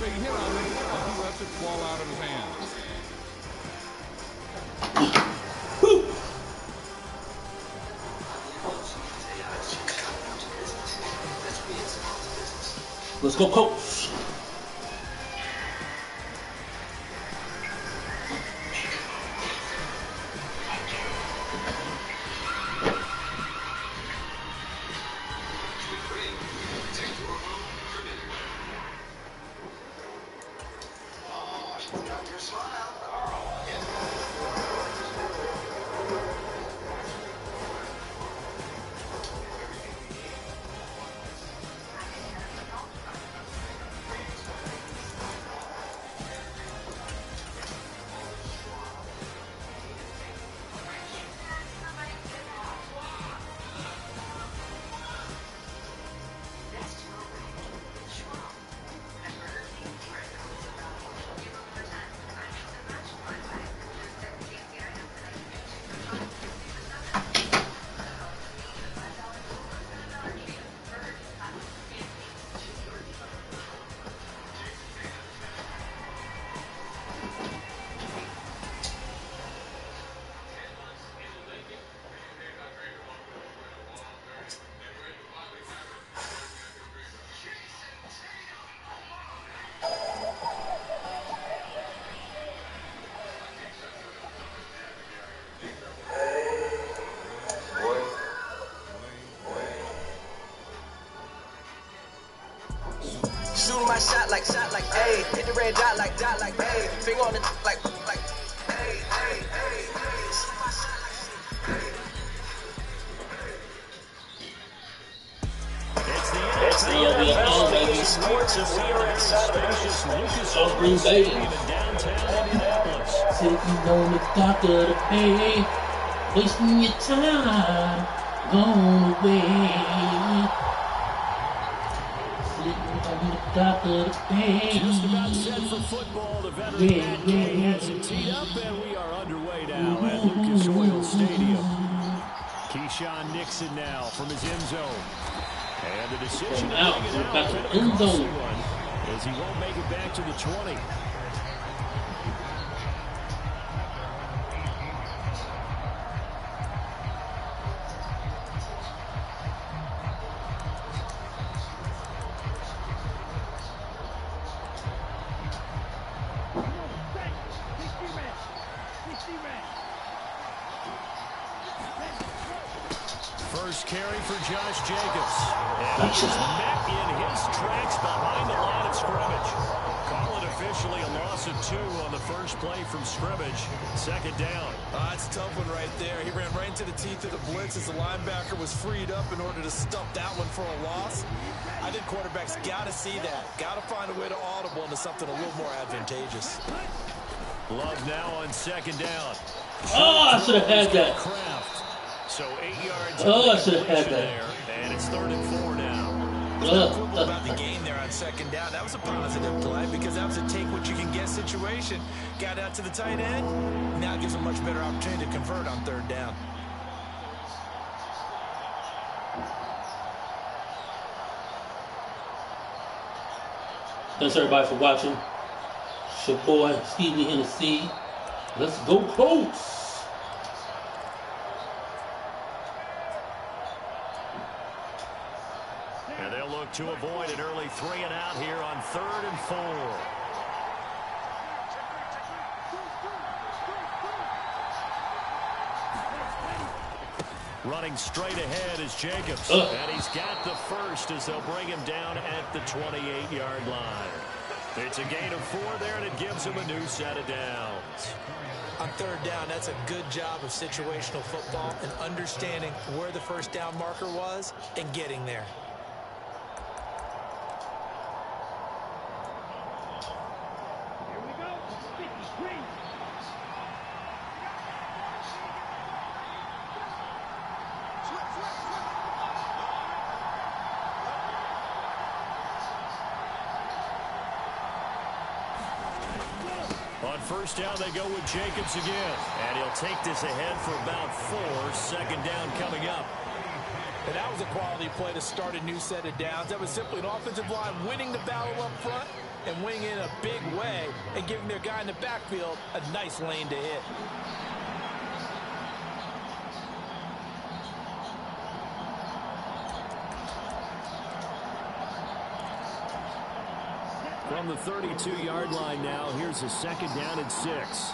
big hit on him, and he lets it fall out of his hands. Let's go, coach. Shooting my shot like, ayy. Hit the red dot like, ayy. Finger on the like, ayy, ayy, ayy. Shoot my shot like, It's the NFL, baby. Sports, and we are inside the spacious of Green Bay. Sitting on the dock of the bay, wasting your time, gone away. Just about set for football. The veteran has it teed up, and we are underway now at Lucas Oil Stadium. Keyshawn Nixon now from his end zone. And the decision to out, bring it out, back to the end zone, as he won't make it back to the 20. First carry for Josh Jacobs. And he's met in his tracks behind the line of scrimmage. Call it officially a loss of 2 on the first play from scrimmage. Second down. It's a tough one right there. He ran right into the teeth of the blitz as the linebacker was freed up in order to stop that one for a loss. I think quarterbacks got to see that. Got to find a way to audible into something a little more advantageous. Love now on second down. Oh, I should have had that. So 8 yards. Oh, I should have had that. There, and it's 3rd and 4 now. About the game there on second down. That was a positive play because that was a take what you can get situation. Got out to the tight end. Now it gives a much better opportunity to convert on 3rd down. Thanks everybody for watching. It's your boy Stevie Hennessy. Let's go, Colts. And they'll look to avoid an early 3 and out here on 3rd and 4. Running straight ahead is Jacobs. And he's got the first as they'll bring him down at the 28-yard line. It's a gain of 4 there, and it gives him a new set of downs. On 3rd down, that's a good job of situational football and understanding where the first down marker was and getting there. On first down, they go with Jacobs again. And he'll take this ahead for about 4. Second down coming up. And that was a quality play to start a new set of downs. That was simply an offensive line winning the battle up front and wing in a big way and giving their guy in the backfield a nice lane to hit. From the 32-yard line now, here's a 2nd down and 6.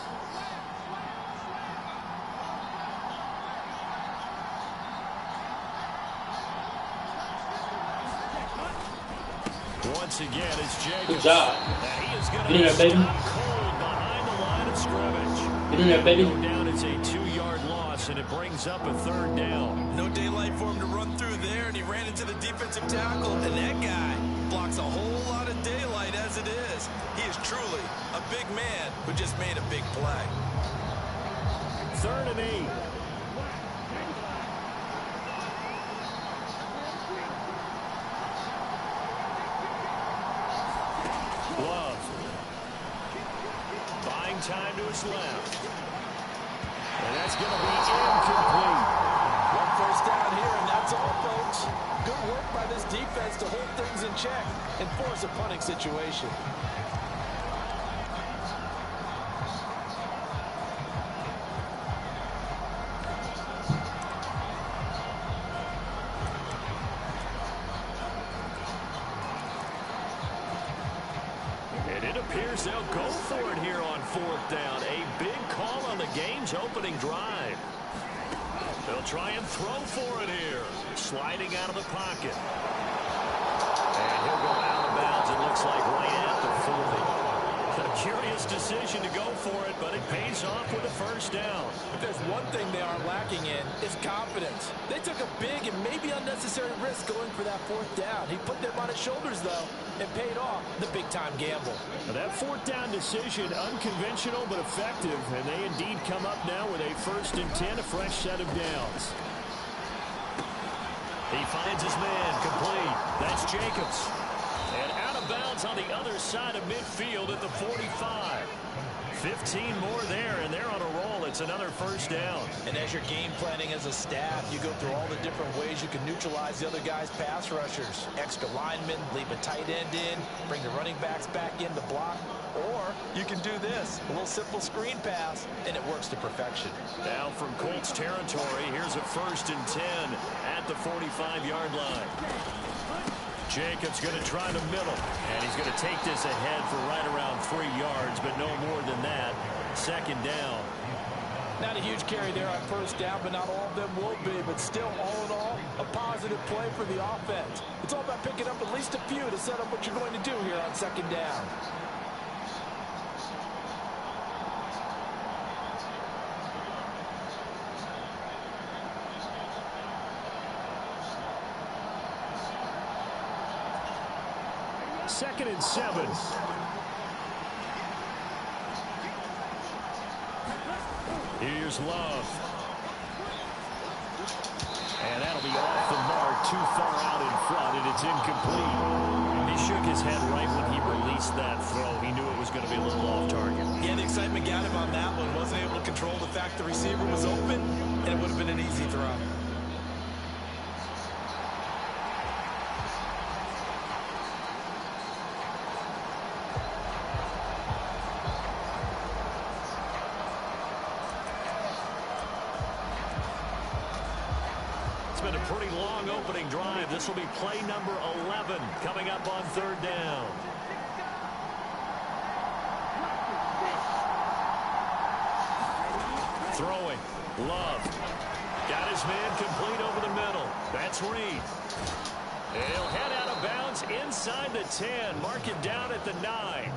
Once again, it's Jacobs. Good job. And he is going Get in there, to baby. stop cold behind the line of scrimmage. Get in there, baby. Go down, it's a 2-yard loss, and it brings up a 3rd down. No daylight for him to run through there, and he ran into the defensive tackle, and that guy blocks a whole lot of daylight as it is. He is truly a big man who just made a big play. 3rd and 8. Love. Buying time to his left. And that's going to be incomplete. One first down here, and that's all, folks. Good work by this defense to hold things in check and force a punting situation. And it appears they'll go for it here on 4th down. A big call on the game's opening drive. They'll try and throw for it here. Sliding out of the pocket. And he'll go out of bounds, it looks like, right at the 40. A curious decision to go for it, but it pays off with a 1st down. If there's one thing they are lacking in, it's confidence. They took a big and maybe unnecessary risk going for that 4th down. He put them on his shoulders, though, and paid off the big-time gamble. Now that 4th down decision, unconventional but effective, and they indeed come up now with a 1st and 10, a fresh set of downs. He finds his man, complete. That's Jacobs. And out of bounds on the other side of midfield at the 45. 15 more there, and they're on a roll. It's another 1st down. And as you're game planning as a staff, you go through all the different ways you can neutralize the other guy's pass rushers. Extra linemen, leave a tight end in, bring the running backs back in to block. Or you can do this, a little simple screen pass, and it works to perfection. Now from Colts territory, here's a 1st and 10 at the 45-yard line. Jacobs going to try the middle, and he's going to take this ahead for right around 3 yards, but no more than that. 2nd down. Not a huge carry there on 1st down, but not all of them will be. But still, all in all, a positive play for the offense. It's all about picking up at least a few to set up what you're going to do here on 2nd down. Second and 7. Here's Love. And that'll be off the mark, too far out in front, and it's incomplete. He shook his head right when he released that throw. He knew it was going to be a little off target. Yeah, the excitement got him on that one. Wasn't able to control the fact the receiver was open, and it would have been an easy throw. It's been a pretty long opening drive. This will be play number 11 coming up on 3rd down. Throwing. Love. Got his man complete over the middle. That's Reed. He'll head out of bounds inside the 10. Mark it down at the 9.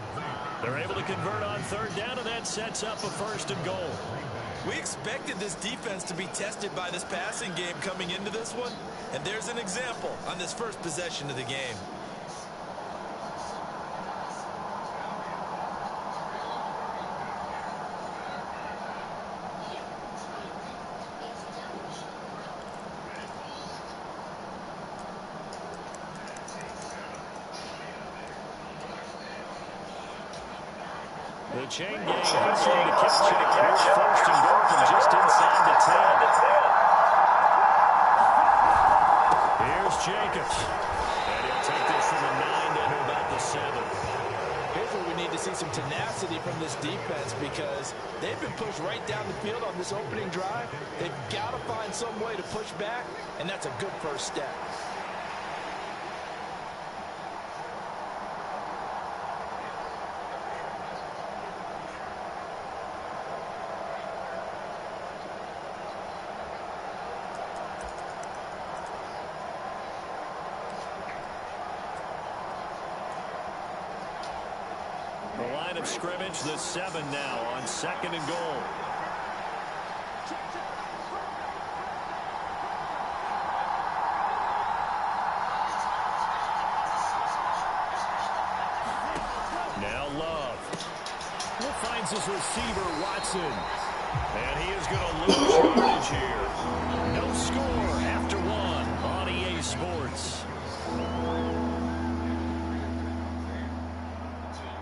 They're able to convert on 3rd down, and that sets up a 1st and goal. We expected this defense to be tested by this passing game coming into this one, and there's an example on this first possession of the game. The chain gang hustling to catch it. Here's 1st and goal from just inside the 10. Here's Jacobs. And he'll take this from the 9 down to about the 7. need to see some tenacity from this defense because they've been pushed right down the field on this opening drive. They've got to find some way to push back, and that's a good first step. The line of scrimmage, the 7 now on 2nd and goal. Now Love. Finds his receiver, Watson. And he is going to lose yardage here. No score after 1 on EA Sports.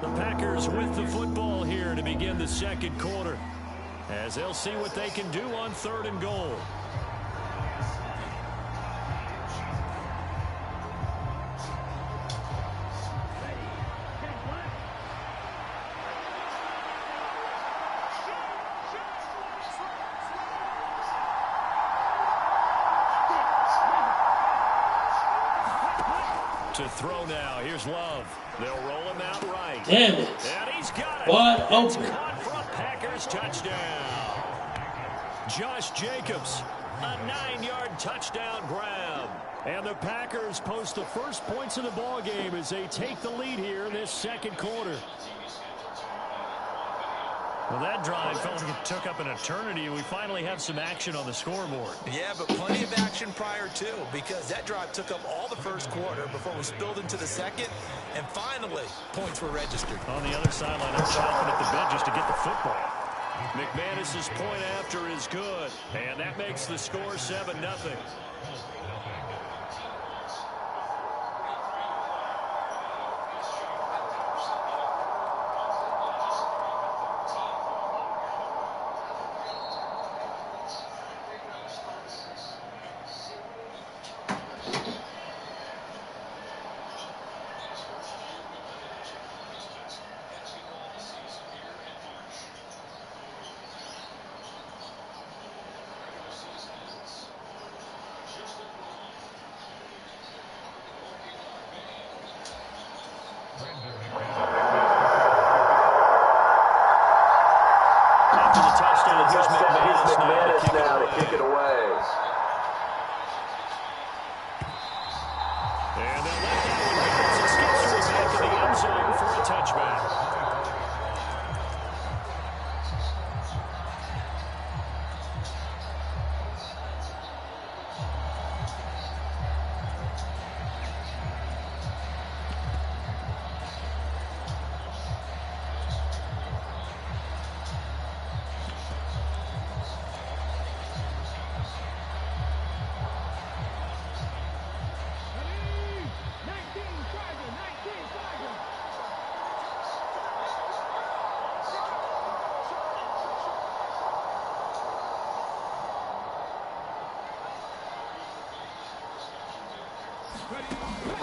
The Packers with the football here to begin the 2nd quarter, as they'll see what they can do on 3rd and goal. To throw now. Here's Love. They'll roll him out right. Damn it. And he's got it. Wide It's open. caught for a Packers touchdown. Josh Jacobs, a 9-yard touchdown grab. And the Packers post the first points of the ball game as they take the lead here in this 2nd quarter. Well, that drive felt like it took up an eternity, and we finally have some action on the scoreboard. Yeah, but plenty of action prior to, because that drive took up all the 1st quarter before we spilled into the 2nd, and finally, points were registered. On the other sideline, they're chomping at the bit just to get the football. McManus's point after is good, and that makes the score 7-0. Now to kick it away. And they'll let that one bounce. It skips to the back of the end zone for a touchback.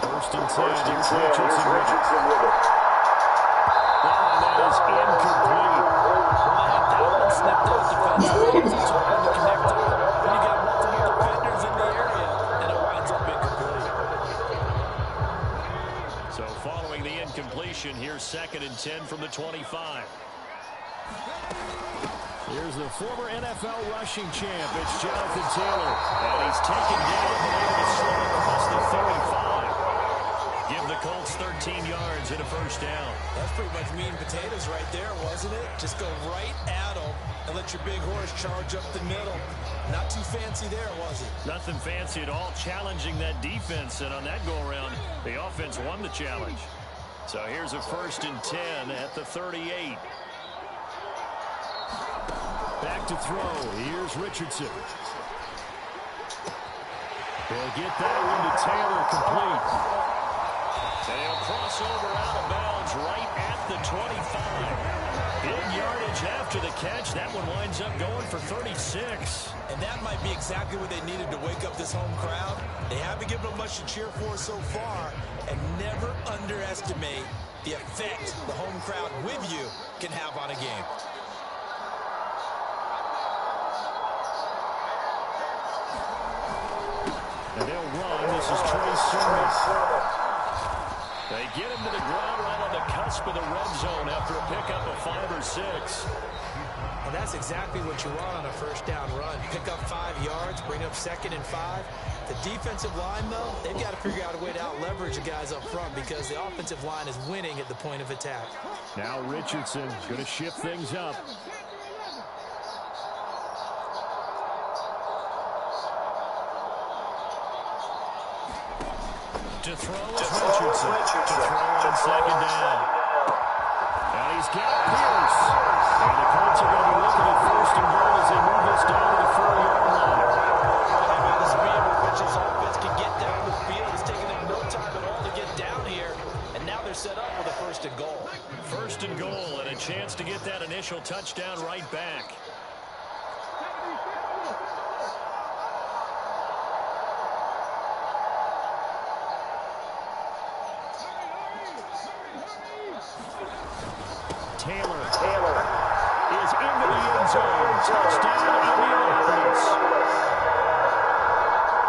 First and 10. Here's Richardson with it. That is incomplete. That one slipped out defensively. It's hard to connect on when you got multiple defenders in the area, and it winds up incomplete. So following the incompletion, here's 2nd and 10 from the 25. Here's the former NFL rushing champ. It's Jonathan Taylor. And he's taken down and able to slip across the 35. Give the Colts 13 yards and a first down. That's pretty much meat and potatoes right there, wasn't it? Just go right at them and let your big horse charge up the middle. Not too fancy there, was it? Nothing fancy at all, challenging that defense. And on that go-around, the offense won the challenge. So here's a 1st and 10 at the 38. Back to throw. Here's Richardson. They'll get that one to Taylor complete. And he'll cross over out of bounds right at the 25. Big yardage yards after the catch. That one winds up going for 36. And that might be exactly what they needed to wake up this home crowd. They haven't given them much to cheer for so far. And never underestimate the effect the home crowd with you can have on a game. And they'll run. This is Trey Sermon. They get him to the ground right on the cusp of the red zone after a pickup of 5 or 6. Well, that's exactly what you want on a first down run. Pick up 5 yards, bring up 2nd and 5. The defensive line, though, they've got to figure out a way to out-leverage the guys up front because the offensive line is winning at the point of attack. Now Richardson going to shift things up. To throw is Richardson. To throw on 2nd down. And he's got Pierce. And the Colts are going to be looking at 1st and goal as they move this down to the 4-yard line. The speed with which this offense can get down the field. It's taking them no time at all to get down here. And now they're set up with a 1st and goal. 1st and goal and a chance to get that initial touchdown right back. Taylor is into the end zone. Touchdown, Indianapolis.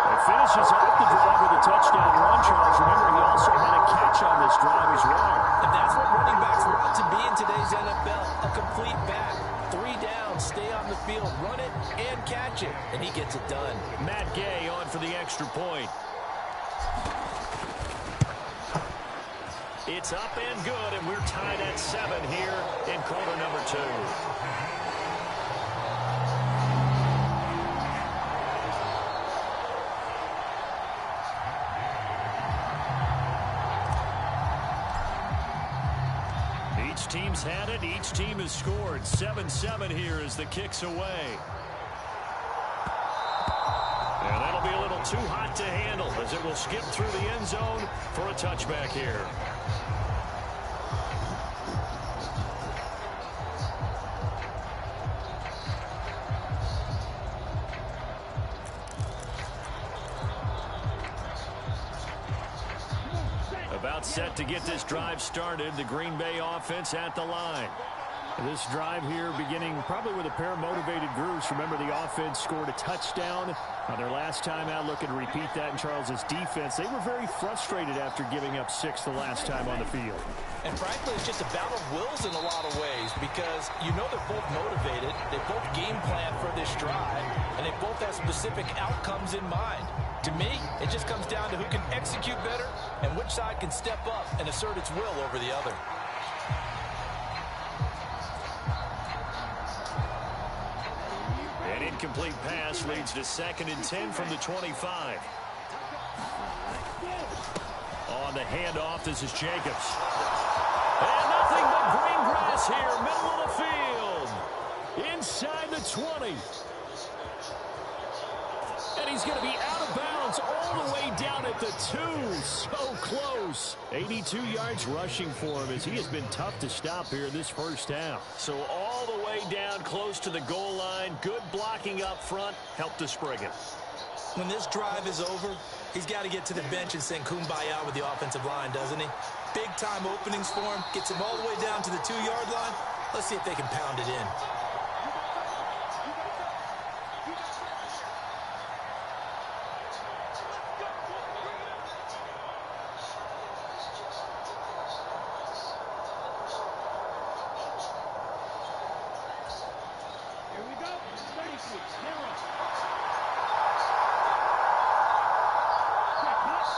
He finishes off the drive with a touchdown run, Charles. Remember, he also had a catch on this drive as well. And that's what running backs want to be in today's NFL, a complete back. 3 down, stay on the field, run it, and catch it. And he gets it done. Matt Gay on for the extra point. It's up and good, and we're tied at 7 here in quarter number 2. Each team's had it. Each team has scored. 7-7 here as the kick's away. And that'll be a little too hot to handle as it will skip through the end zone for a touchback here. About set to get this drive started. The Green Bay offense at the line. This drive here beginning probably with a pair of motivated groups. Remember, the offense scored a touchdown on their last time out. Looking to repeat that in Charles's defense. They were very frustrated after giving up 6 the last time on the field. And frankly, it's just a battle of wills in a lot of ways because you know they're both motivated. They both game plan for this drive, and they both have specific outcomes in mind. To me, it just comes down to who can execute better and which side can step up and assert its will over the other. An incomplete pass leads to 2nd and 10 from the 25. On the handoff, this is Jacobs. And nothing but green grass here, middle of the field. Inside the 20. And he's going to be out of bounds all the way down at the 2. So close. 82 yards rushing for him as he has been tough to stop here in this first half. So all the way down close to the goal line. Good blocking up front. Helped to spring it. When this drive is over, he's got to get to the bench and sing kumbaya with the offensive line, doesn't he? Big-time openings for him. Gets him all the way down to the 2-yard line. Let's see if they can pound it in.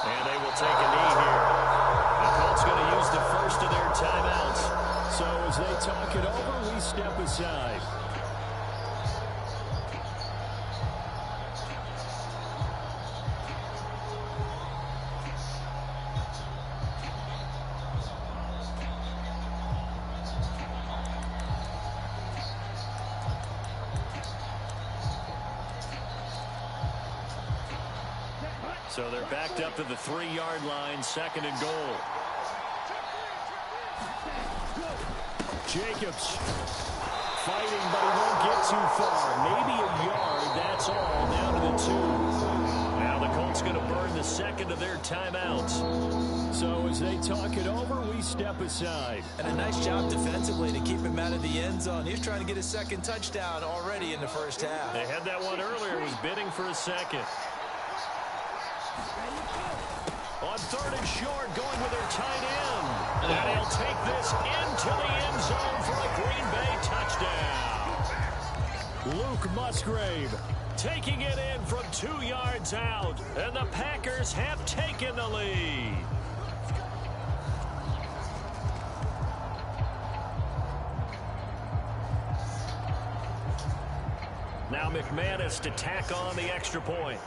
And they will take a knee here. The Colts going to use the first of their timeouts. So as they talk it over, we step aside. So they're backed up to the 3-yard line, 2nd and goal. fighting, but he won't get too far. Maybe a yard, that's all, down to the 2. Now the Colts going to burn the second of their timeouts. So as they talk it over, we step aside. And a nice job defensively to keep him out of the end zone. He was trying to get his second touchdown already in the first half. They had that one earlier, was bidding for a second. On 3rd and short, going with their tight end. And he'll take this into the end zone for a Green Bay touchdown. Luke Musgrave taking it in from 2 yards out. And the Packers have taken the lead. Now McManus to tack on the extra point.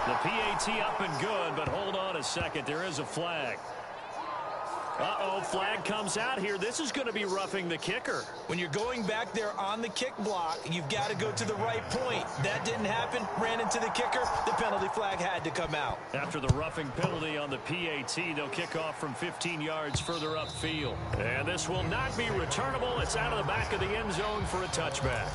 The PAT up and good, but hold on a second. There is a flag. Uh-oh, flag comes out here. This is going to be roughing the kicker. When you're going back there on the kick block, you've got to go to the right point. That didn't happen. Ran into the kicker. The penalty flag had to come out. After the roughing penalty on the PAT, they'll kick off from 15 yards further upfield. And this will not be returnable. It's out of the back of the end zone for a touchback.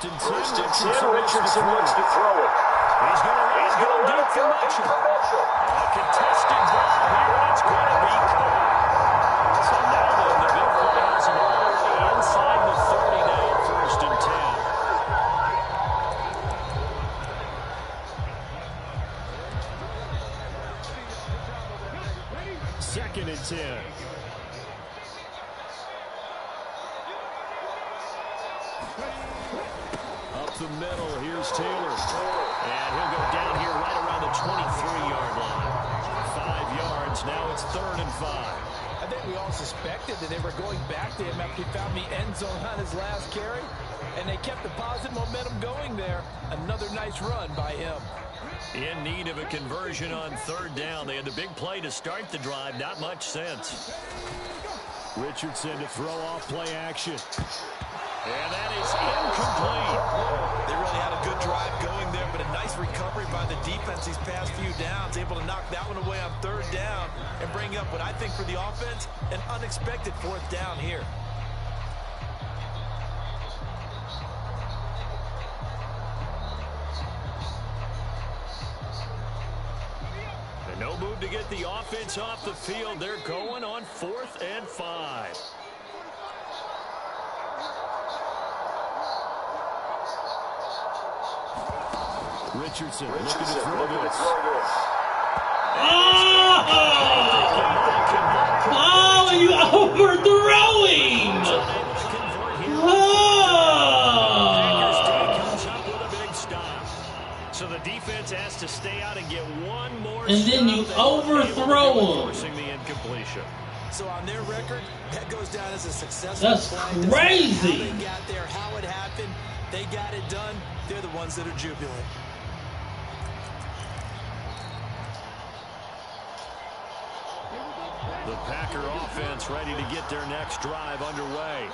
First and 10, Richardson looks to throw it. He's going to raise it deep for Mitchell. A contested ball here, it's going to be caught. So now the big play has him already inside the 30 now, 1st and 10. 2nd and 10. The middle, here's Taylor, and he'll go down here right around the 23-yard line. 5 yards, now it's 3rd and 5. I think we all suspected that they were going back to him after he found the end zone on his last carry, and they kept the positive momentum going there. Another nice run by him. In need of a conversion on 3rd down. They had the big play to start the drive, not much sense. Richardson to throw off play action. And that is incomplete. They really had a good drive going there, but a nice recovery by the defense these past few downs, able to knock that one away on 3rd down and bring up what I think for the offense, an unexpected 4th down here. And no move to get the offense off the field. They're going on 4th and 5. Richardson looking to throw this. Oh, you overthrowing! Comes up with a big stop. So the defense has to stay out and get one more. And then you overthrow him. Forcing the incompletion. So on their record, that goes down as a successful That's play. crazy. How they got there, how it happened. They got it done. They're the ones that are jubilant. The Packer offense ready to get their next drive underway.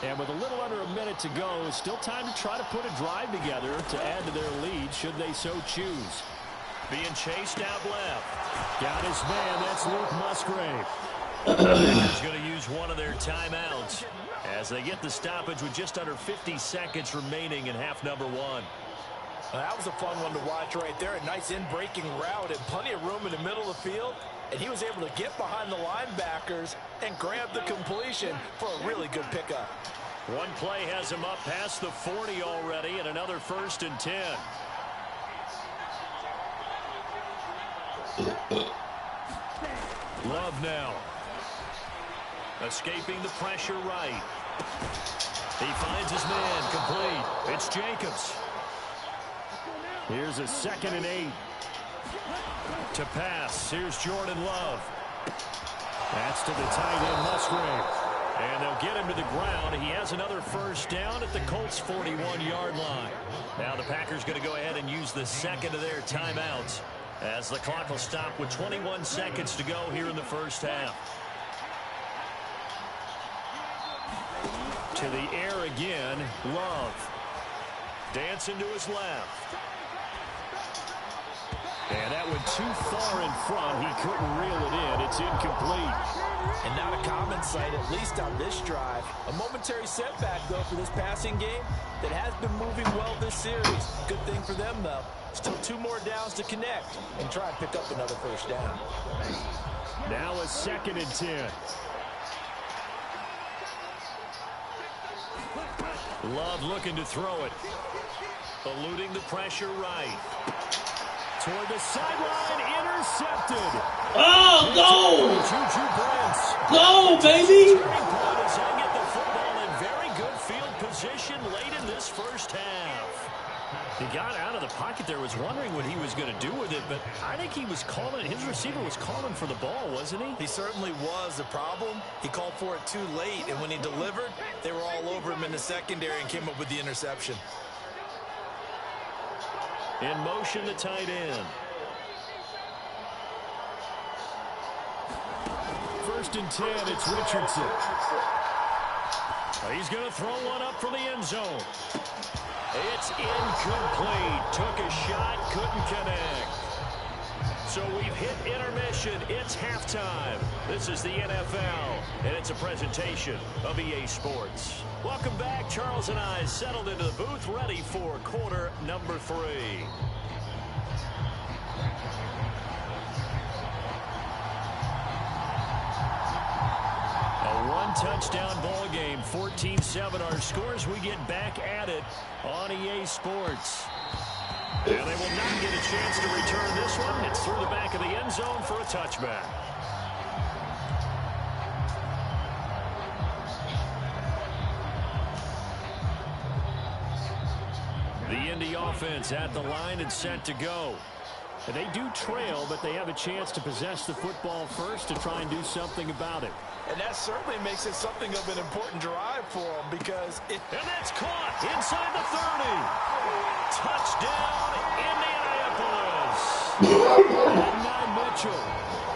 And with a little under a minute to go, still time to try to put a drive together to add to their lead should they so choose. Being chased out left. Got his man, that's Luke Musgrave. He's going to use one of their timeouts as they get the stoppage with just under 50 seconds remaining in half number 1. Well, that was a fun one to watch right there. A nice in-breaking route and plenty of room in the middle of the field. And he was able to get behind the linebackers and grab the completion for a really good pickup. One play has him up past the 40 already, and another 1st and 10. Love now. Escaping the pressure right. He finds his man complete. It's Jacobs. Here's a 2nd and 8. To pass. Here's Jordan Love. That's to the tight end, Musgrave. And they'll get him to the ground. He has another first down at the Colts' 41-yard line. Now the Packers going to go ahead and use the second of their timeouts as the clock will stop with 21 seconds to go here in the first half. To the air again, Love. Dancing to his left. And that went too far in front. He couldn't reel it in. It's incomplete. And not a common sight, at least on this drive. A momentary setback, though, for this passing game that has been moving well this series. Good thing for them, though. Still 2 more downs to connect and try and pick up another first down. Now a 2nd and 10. Love looking to throw it. Eluding the pressure right. Toward the sideline, intercepted. Oh, go! Juju Brents. Go, baby! Turning point as they get the football in very good field position late in this first half. He got out of the pocket there, was wondering what he was going to do with it, but I think he was calling, his receiver was calling for the ball, wasn't he? He certainly was. The problem, he called for it too late, and when he delivered, they were all over him in the secondary and came up with the interception. In motion, the tight end. 1st and 10, it's Richardson. He's going to throw one up for the end zone. It's incomplete. Took a shot, couldn't connect. So we've hit intermission. It's halftime. This is the NFL, and it's a presentation of EA Sports. Welcome back. Charles and I settled into the booth, ready for quarter number 3. A one-touchdown ball game, 14-7 our scores. We get back at it on EA Sports. And they will not get a chance to return this one. It's through the back of the end zone for a touchback. The Indy offense at the line and set to go. And they do trail, but they have a chance to possess the football first to try and do something about it. And that certainly makes it something of an important drive for them because it... And that's caught inside the 30. Touchdown, Indianapolis. And Mitchell,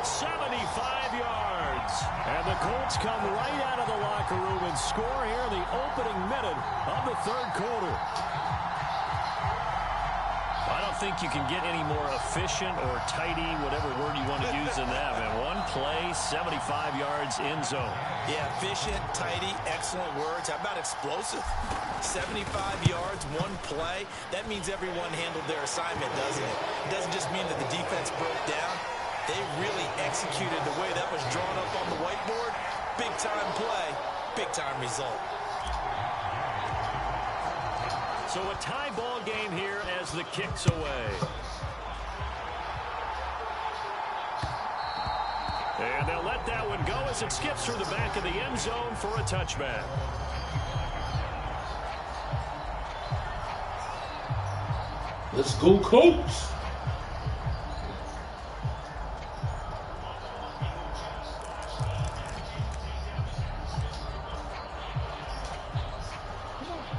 75 yards. And the Colts come right out of the locker room and score here in the opening minute of the 3rd quarter. I don't think you can get any more efficient or tidy, whatever word you want to use in that, man. One play, 75 yards, end zone. Yeah, efficient, tidy, excellent words. How about explosive? 75 yards, one play. That means everyone handled their assignment, doesn't it? It doesn't just mean that the defense broke down. They really executed the way that was drawn up on the whiteboard. Big-time play, big-time result. So a tie ball game here as the kick's away. And they'll let that one go as it skips through the back of the end zone for a touchback. Let's go, Colts.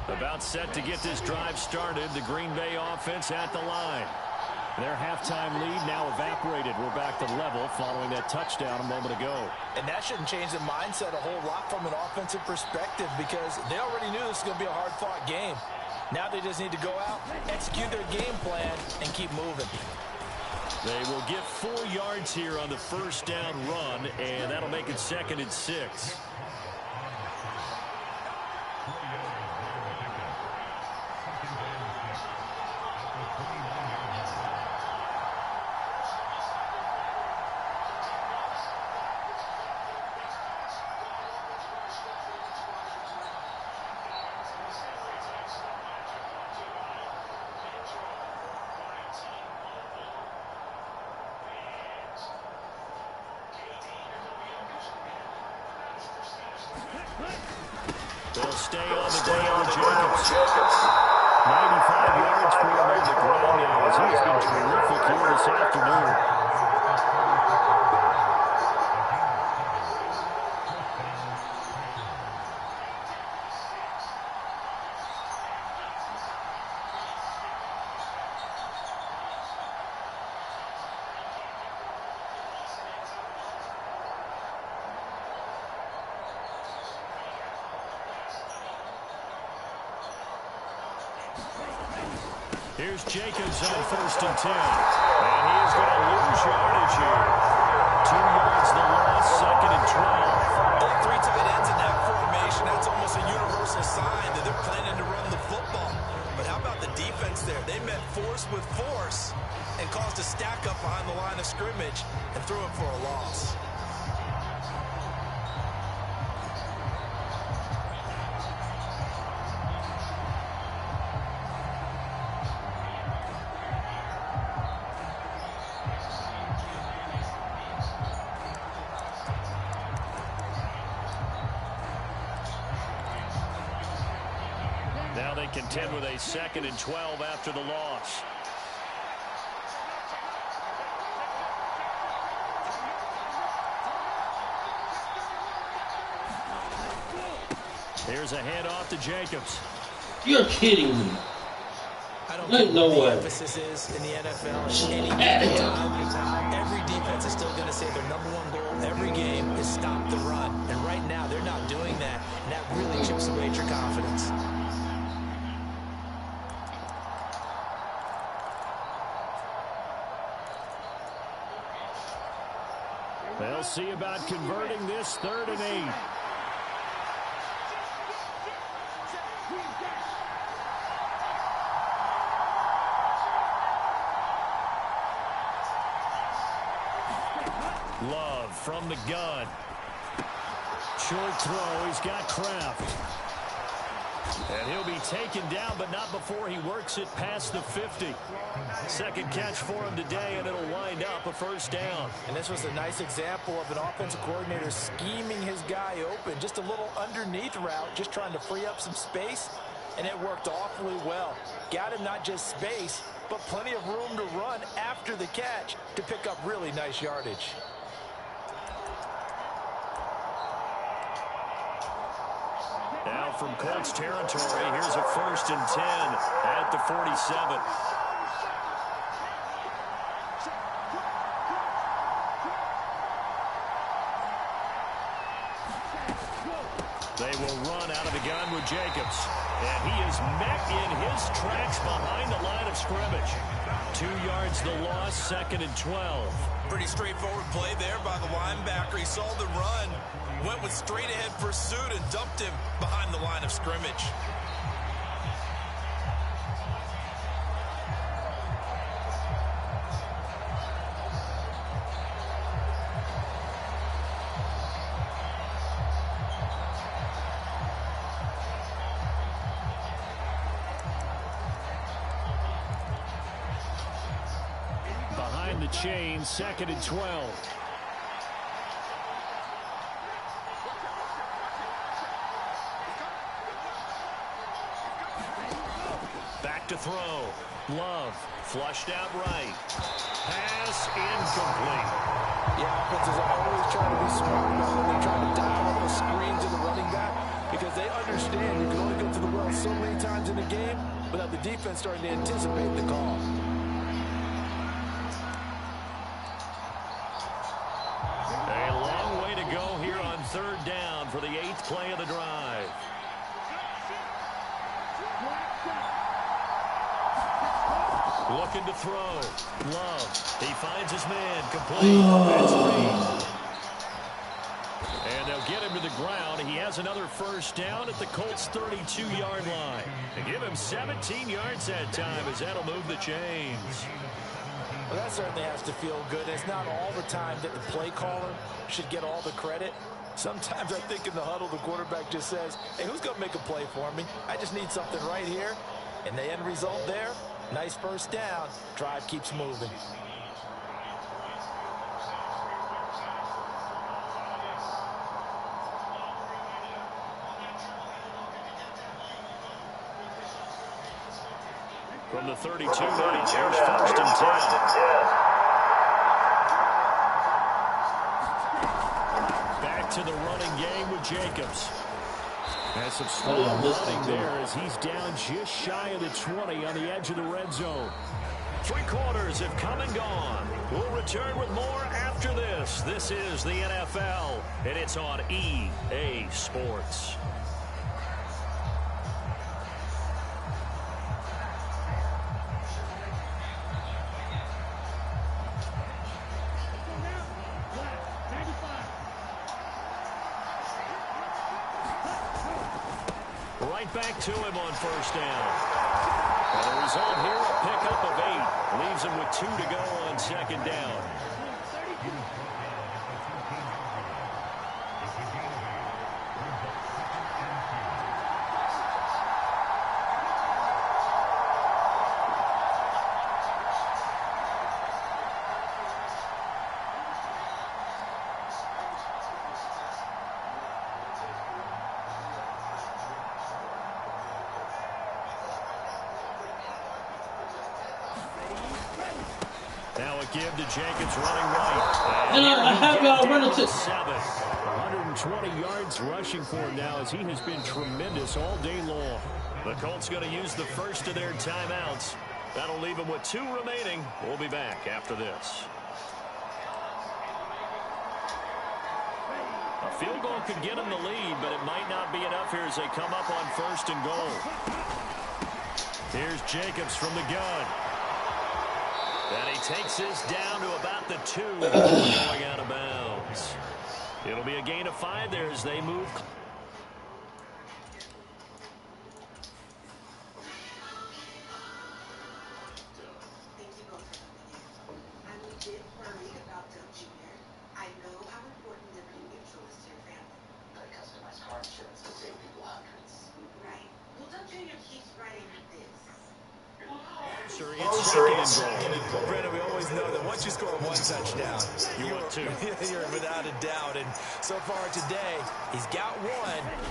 About set to get this drive started. The Green Bay offense at the line. Their halftime lead now evaporated. We're back to level following that touchdown a moment ago. And that shouldn't change the mindset a whole lot from an offensive perspective because they already knew this was going to be a hard-fought game. Now they just need to go out, execute their game plan, and keep moving. They will get 4 yards here on the first down run, and that'll make it 2nd and 6. They'll stay on the ground, Jacobs. 95 yards for him on the ground now as he's been terrific here this afternoon. Here's Jacobs on 1st and 10. And he is going to lose yardage here. 2 yards the loss, 2nd and 12. All 3 tight ends in that formation. That's almost a universal sign that they're planning to run the football. But how about the defense there? They met force with force and caused a stack up behind the line of scrimmage and threw it for a loss. Now they contend with a 2nd and 12 after the loss. Here's a handoff to Jacobs. You're kidding me. I don't Ain't care no what way. the emphasis is in the NFL. Any given time, every defense is still going to say their #1 goal every game is stop the run. And right now, they're not doing that. And that really chips away at your confidence. They'll see about converting this 3rd and 8. Love from the gun. Short throw. He's got Kraft. And he'll be taken down, but not before he works it past the 50. 2nd catch for him today, and it'll wind up a 1st down. And this was a nice example of an offensive coordinator scheming his guy open. Just a little underneath route, just trying to free up some space, and it worked awfully well. Got him not just space, but plenty of room to run after the catch to pick up really nice yardage. Now from Colts territory, here's a 1st and 10 at the 47. They will run out of the gun with Jacobs. And he is met in his tracks behind the line of scrimmage. 2 yards the loss, 2nd and 12. Pretty straightforward play there by the linebacker. He saw the run, went with straight-ahead pursuit, and dumped him behind the line of scrimmage. Behind the chain, 2nd and 12. Back to throw. Love flushed out right. Pass incomplete. Yeah, offenses are always trying to be smart about when they're trying to dial up a screen to the running back, because they understand you can only go to the well so many times in a game without the defense starting to anticipate the call. A long way to go here on 3rd down for the 8th play of the drive. Looking to throw. Love. He finds his man. Complete. That's Reed. And they'll get him to the ground. He has another 1st down at the Colts' 32-yard line. They give him 17 yards that time as that'll move the chains. Well, that certainly has to feel good. It's not all the time that the play caller should get all the credit. Sometimes I think in the huddle, the quarterback just says, hey, who's going to make a play for me? I just need something right here. And the end result there, nice 1st down. Drive keeps moving. From the 32, there's 1st and 10. Back to the running game with Jacobs. Has some strong running there as he's down just shy of the 20 on the edge of the red zone. 3 quarters have come and gone. We'll return with more after this. This is the NFL, and it's on EA Sports. right back to him on first down. And the result here, a pickup of 8. Leaves him with 2 to go on second down. Now a give to Jacobs running right. And I have y'all running to 7. 120 yards rushing for him now as he has been tremendous all day long. The Colts going to use the first of their timeouts. That'll leave them with 2 remaining. We'll be back after this. A field goal could get them the lead, but it might not be enough here as they come up on first and goal. Here's Jacobs from the gun. And he takes this down to about the 2 going out of bounds. It'll be a gain of 5 there as they move. Brandon, we always know that once you score 1 touchdown, you're without a doubt. And so far today, he's got 1,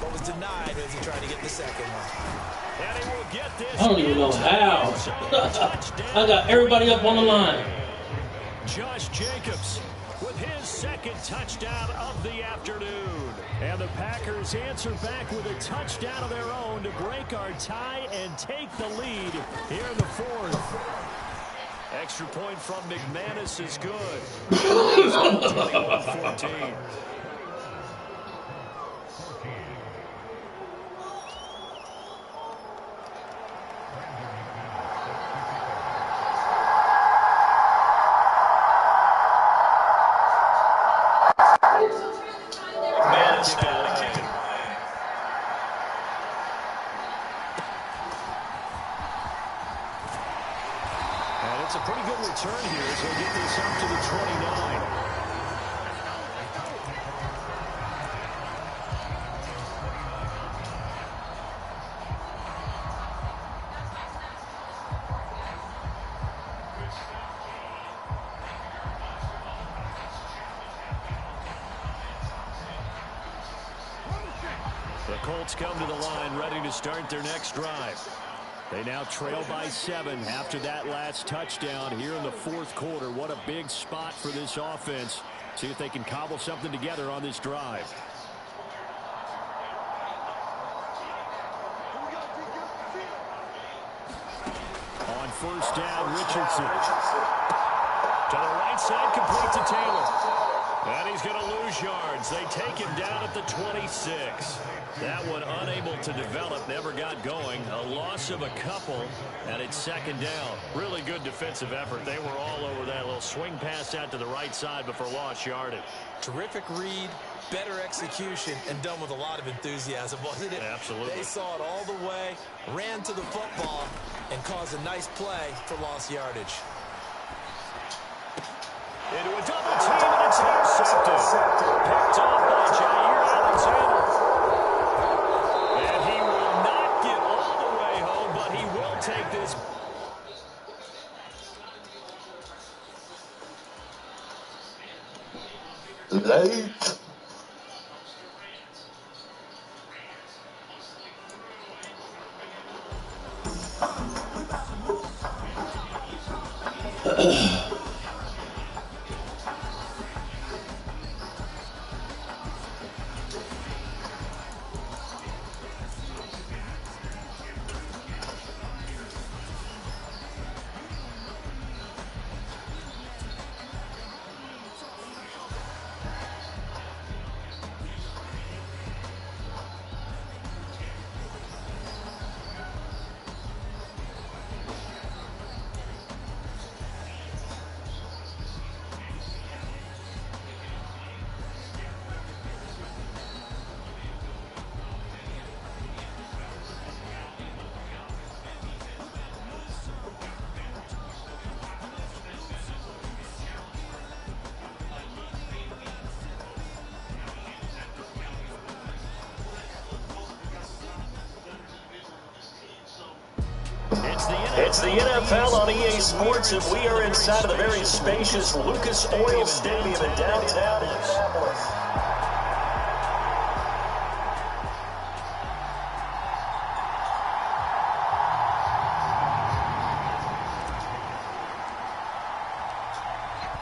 but was denied as he tried to get the second one. And he will get this. I don't even know how. I got everybody up on the line. Josh Jacobs with his second touchdown of the afternoon. And the Packers answer back with a touchdown of their own to break our tie and take the lead here in the 4th. Extra point from McManus is good. 21-14. It's a pretty good return here as he'll get this up to the 29. The Colts come to the line ready to start their next drive. They now trail by 7 after that last touchdown here in the 4th quarter. What a big spot for this offense. See if they can cobble something together on this drive. On first down, Richardson. To the right side, complete to Taylor. And he's going to lose yards. They take him down at the 26. That one unable to develop, never got going. A loss of a couple, and it's second down. Really good defensive effort. They were all over that little swing pass out to the right side before lost yardage. Terrific read, better execution, and done with a lot of enthusiasm, wasn't it? Absolutely. They saw it all the way, ran to the football, and caused a nice play for lost yardage. Into a double team, and it's intercepted. Picked off by Jair Alexander. And he will not get all the way home, but he will take this. Late. It's the NFL on EA Sports, and we are inside of the very spacious Lucas Oil Stadium in downtown Indianapolis.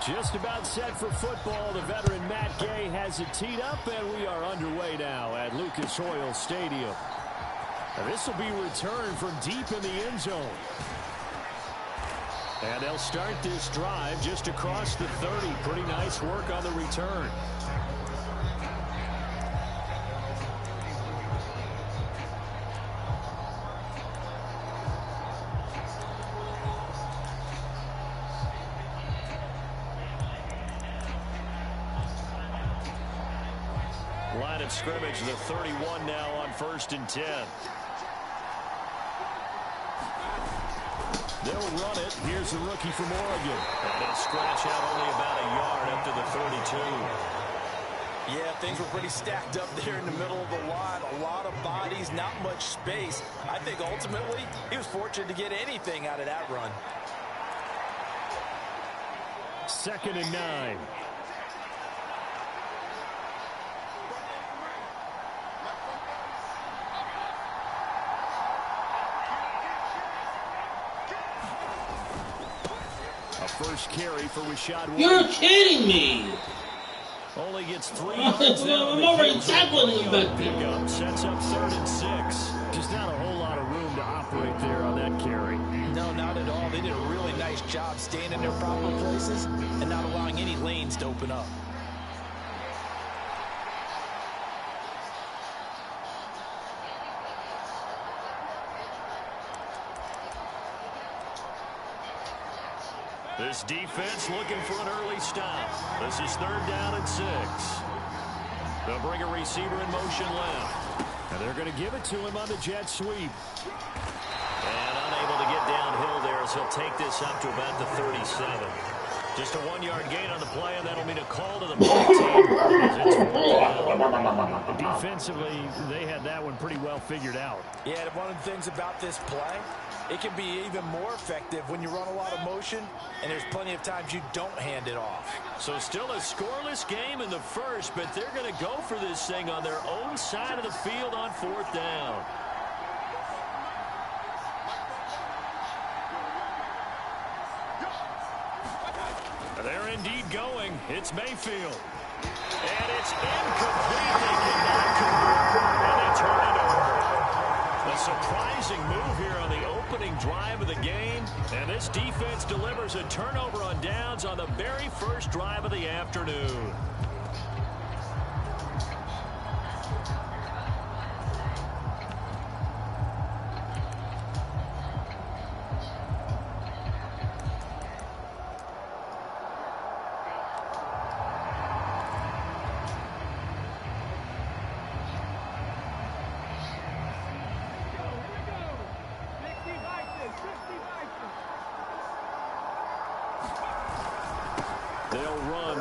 Just about set for football. The veteran Matt Gay has it teed up, and we are underway now at Lucas Oil Stadium. This will be returned from deep in the end zone. And they'll start this drive just across the 30. Pretty nice work on the return. Line of scrimmage, the 31 now on 1st and 10. They'll run it. Here's the rookie from Oregon. And they'll scratch out only about a yard up to the 32. Yeah, things were pretty stacked up there in the middle of the line. A lot of bodies, not much space. I think ultimately he was fortunate to get anything out of that run. 2nd and 9. First carry for Rashad Wood. You're kidding me. Only gets 3 yards now. I'm already tackling him back there. Pickup sets up 3rd and 6. Just not a whole lot of room to operate there on that carry. No, not at all. They did a really nice job staying in their proper places and not allowing any lanes to open up. This defense looking for an early stop. This is 3rd down and 6. They'll bring a receiver in motion left. And they're going to give it to him on the jet sweep. And unable to get downhill there as he'll take this up to about the 37. Just a 1-yard gain on the play, and that'll mean a call to the play team. Defensively, they had that one pretty well figured out. Yeah, one of the things about this play, it can be even more effective when you run a lot of motion, and there's plenty of times you don't hand it off. So still a scoreless game in the first, but they're going to go for this thing on their own side of the field on 4th down. They're indeed going. It's Mayfield. And it's incomplete. They cannot convert, and they turn it over. A surprising move here on the opening drive of the game. And this defense delivers a turnover on downs on the very first drive of the afternoon.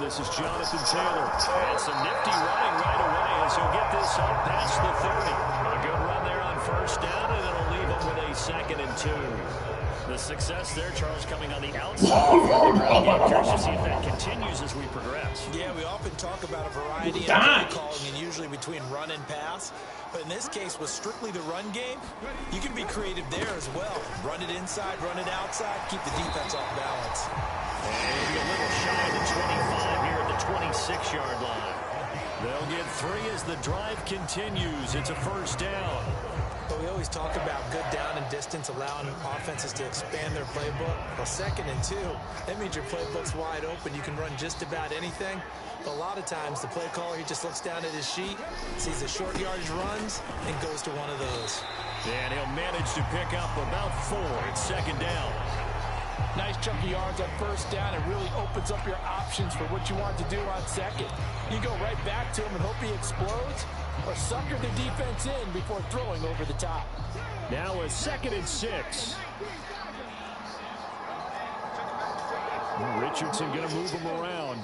This is Jonathan Taylor. And some nifty running right away as he'll get this up past the 30. A good run there on 1st down, and it'll leave him with a 2nd and 2. The success there, Charles, coming on the outside of the ground game. Curious to see if that continues as we progress. Yeah, we often talk about a variety of play calling, and usually between run and pass. But in this case, with strictly the run game, you can be creative there as well. Run it inside, run it outside, keep the defense off balance. And a little shy of the 25 here at the 26-yard line. They'll get 3 as the drive continues. It's a 1st down. But we always talk about good down and distance, allowing offenses to expand their playbook. Well, 2nd and 2, that means your playbook's wide open. You can run just about anything. But a lot of times, the play caller, he just looks down at his sheet, sees the short yardage runs, and goes to one of those. And he'll manage to pick up about 4. It's 2nd down. Nice chunk of yards on 1st down. It really opens up your options for what you want to do on 2nd. You go right back to him and hope he explodes, or sucker the defense in before throwing over the top. Now a 2nd and 6. Richardson going to move him around.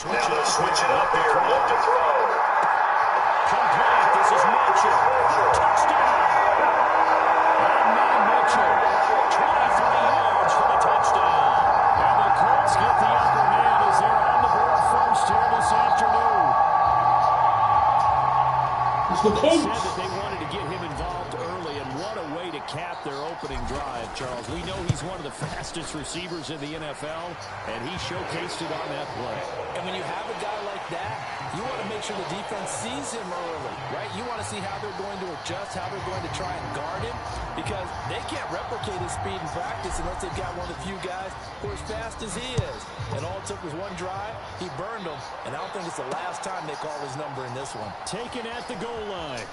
Now they'll switch it up here. Look to throw. Complete. This is Mitchell. Touchdown. And now Mitchell. 23 yards for the touchdown. And the Colts get the upper hand as they're on the board first here this afternoon. It's the They Colts. said that they wanted to get him involved early, and what a way to cap their opening drive, Charles. We know he's one of the fastest receivers in the NFL, and he showcased it on that play. And when you have a guy like that, you want to make sure the defense sees him early, right? You want to see how they're going to adjust, how they're going to try and guard him, because they can't replicate his speed in practice unless they've got one of the few guys who are as fast as he is. And all it took was one drive. He burned them, and I don't think it's the last time they call his number in this one. Taken at the goal line.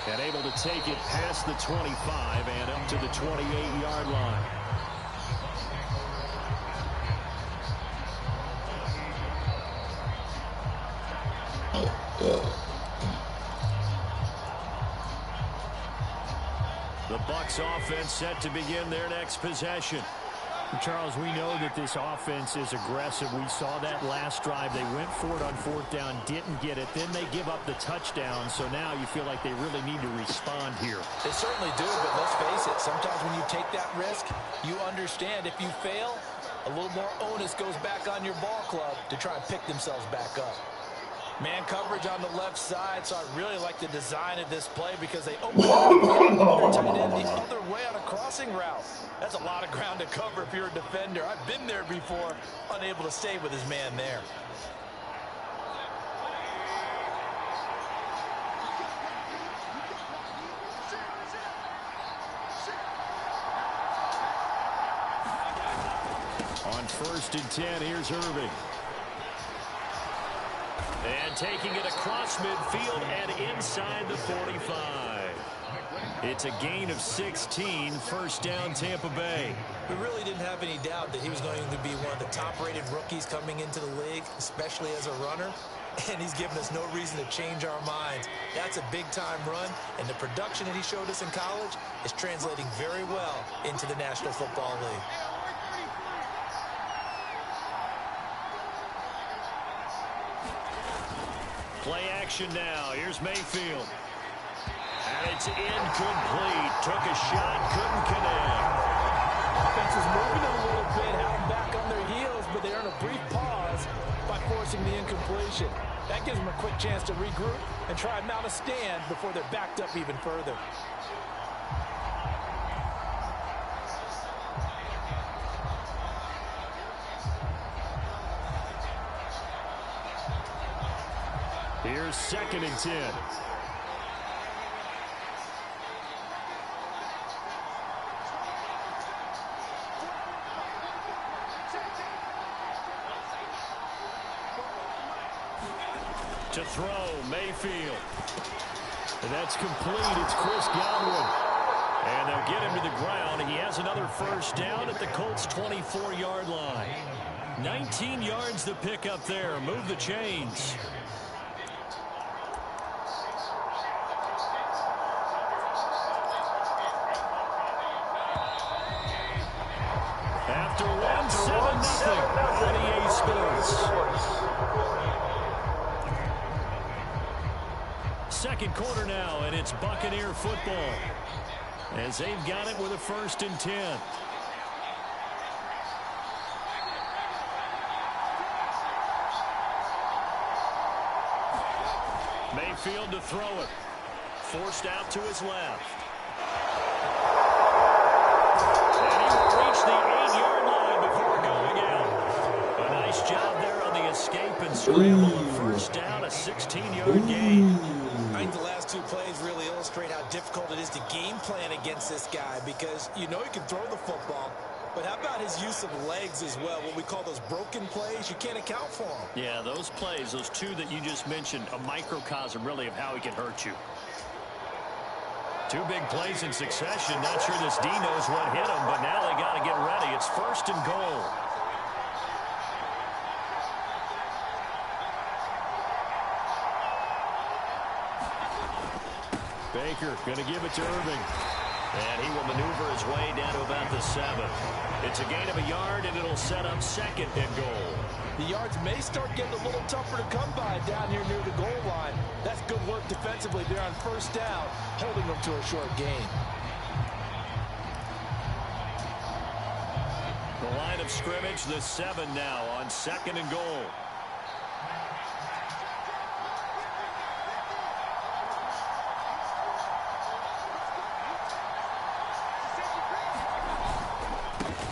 And able to take it past the 25 and up to the 28-yard line. The Bucs offense set to begin their next possession. Charles, we know that this offense is aggressive. We saw that last drive. They went for it on fourth down, didn't get it. Then they give up the touchdown. So now you feel like they really need to respond here. They certainly do, but let's face it. Sometimes when you take that risk, you understand if you fail, a little more onus goes back on your ball club to try and pick themselves back up. Man coverage on the left side, so I really like the design of this play because they open up their tight end the other way on a crossing route. That's a lot of ground to cover if you're a defender. I've been there before, unable to stay with his man there. On 1st and 10, here's Irving. And taking it across midfield and inside the 45. It's a gain of 16, first down Tampa Bay. We really didn't have any doubt that he was going to be one of the top-rated rookies coming into the league, especially as a runner. And he's given us no reason to change our minds. That's a big-time run, and the production that he showed us in college is translating very well into the National Football League. Play action now. Here's Mayfield. And it's incomplete. Took a shot, couldn't connect. Offense is moving a little bit, held back on their heels, but they earn a brief pause by forcing the incompletion. That gives them a quick chance to regroup and try and mount a stand before they're backed up even further. Here's 2nd and 10. To throw, Mayfield. And that's complete. It's Chris Godwin. And they'll get him to the ground. He has another first down at the Colts' 24-yard line. 19 yards to pick up there. Move the chains. After one, 7-0 on EA Sports. Second quarter now, and it's Buccaneer football as they've got it with a 1st and 10. Mayfield to throw it. Forced out to his left. And he will reach the 8-yard line before going out. A nice job there on the escape and scramble. First down, a 16-yard gain. I think the last two plays really illustrate how difficult it is to game plan against this guy because you know he can throw the football, but how about his use of legs as well? What we call those broken plays, you can't account for them. Yeah, those plays, those two that you just mentioned, a microcosm really of how he can hurt you. Two big plays in succession. Not sure this D knows what hit him, but now they got to get ready. It's 1st and goal. Baker going to give it to Irving. And he will maneuver his way down to about the 7. It's a gain of a yard, and it'll set up 2nd and goal. The yards may start getting a little tougher to come by down here near the goal line. That's good work defensively there on first down, holding them to a short gain. The line of scrimmage, the 7 now on 2nd and goal.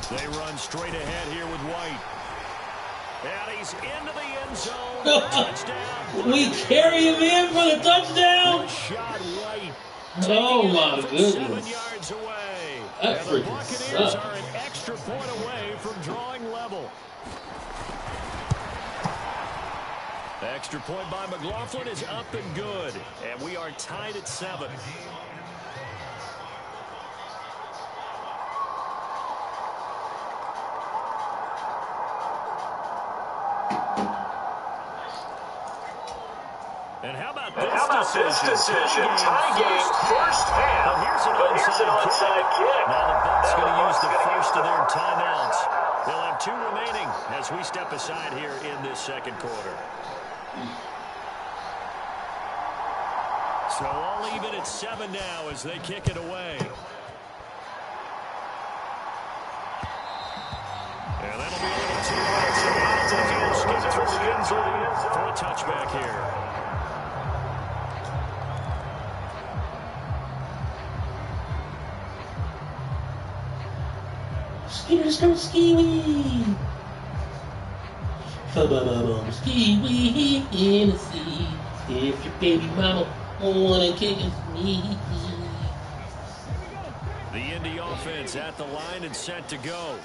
They run straight ahead here with White. And he's into the end zone. Touchdown. We carry him in for the touchdown. Good shot, White. Oh, my goodness. 7 yards away. That And the freaking Buccaneers sucked. are an extra point away from drawing level. Extra point by McLaughlin is up and good. And we are tied at 7. And how about this decision? Tie game, first half. But here's an onside kick. Now the Bucs going to use the first of their timeouts. They'll have 2 remaining as we step aside here in this 2nd quarter. So all even at 7 now as they kick it away. And that'll be a little too much. Skip through the end zone for a touchback here. Ski-wee. Ski-wee in the sea. If your baby mama wanna kick me. The Indy offense at the line and set to go.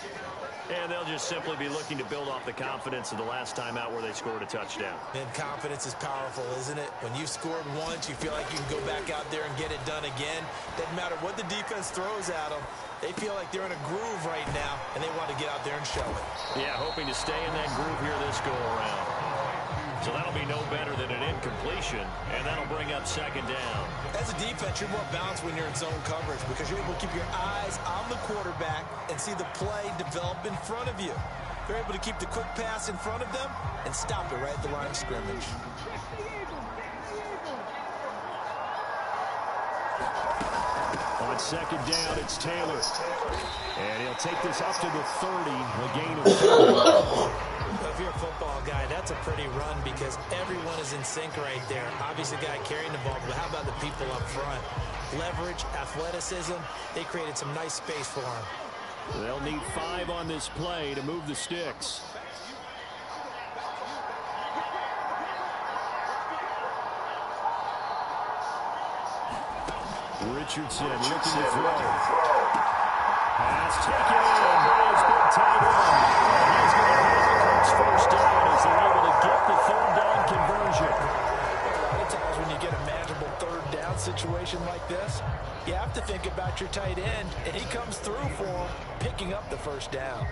And they'll just simply be looking to build off the confidence of the last time out where they scored a touchdown. And confidence is powerful, isn't it? When you've scored once, you feel like you can go back out there and get it done again. Doesn't matter what the defense throws at them. They feel like they're in a groove right now, and they want to get out there and show it. Yeah, hoping to stay in that groove here this go-around. So that'll be no better than an incompletion, and that'll bring up 2nd down. As a defense, you're more balanced when you're in zone coverage because you're able to keep your eyes on the quarterback and see the play develop in front of you. They're able to keep the quick pass in front of them and stop it right at the line of scrimmage. On 2nd down, it's Taylor. And he'll take this up to the 30, a gain of 2. If you're a football guy, that's a pretty run because everyone is in sync right there. Obviously, the guy carrying the ball, but how about the people up front? Leverage, athleticism, they created some nice space for him. They'll need 5 on this play to move the sticks. Richardson looking to throw. Pass taken in by his big tight end. He's going to have the Colts first down as they're able to get the 3rd down conversion. A lot of times when you get a manageable 3rd down situation like this, you have to think about your tight end, and he comes through for him, picking up the 1st down.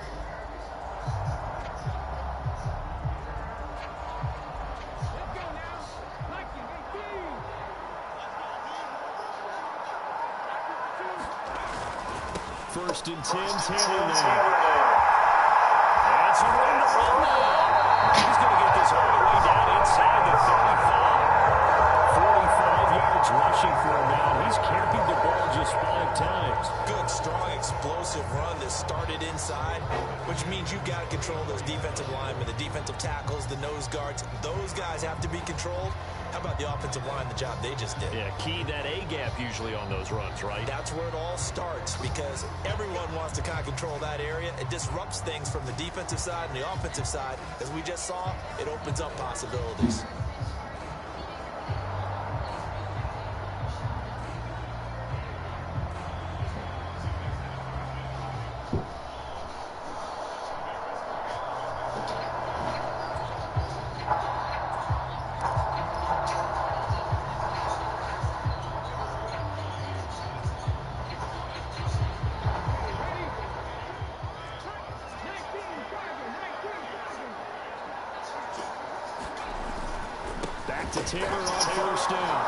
First and 10, Taylor now. And some room to run now. He's going to get this all the way down inside the 35. 45 yards rushing for him now. He's carried the ball just 5 times. Good, strong, explosive run that started inside, which means you've got to control those defensive linemen, the defensive tackles, the nose guards. Those guys have to be controlled. How about the offensive line, the job they just did? Yeah, key that A-gap usually on those runs, right? That's where it all starts because everyone wants to kind of control that area. It disrupts things from the defensive side and the offensive side. As we just saw, it opens up possibilities. To Taylor on 1st down.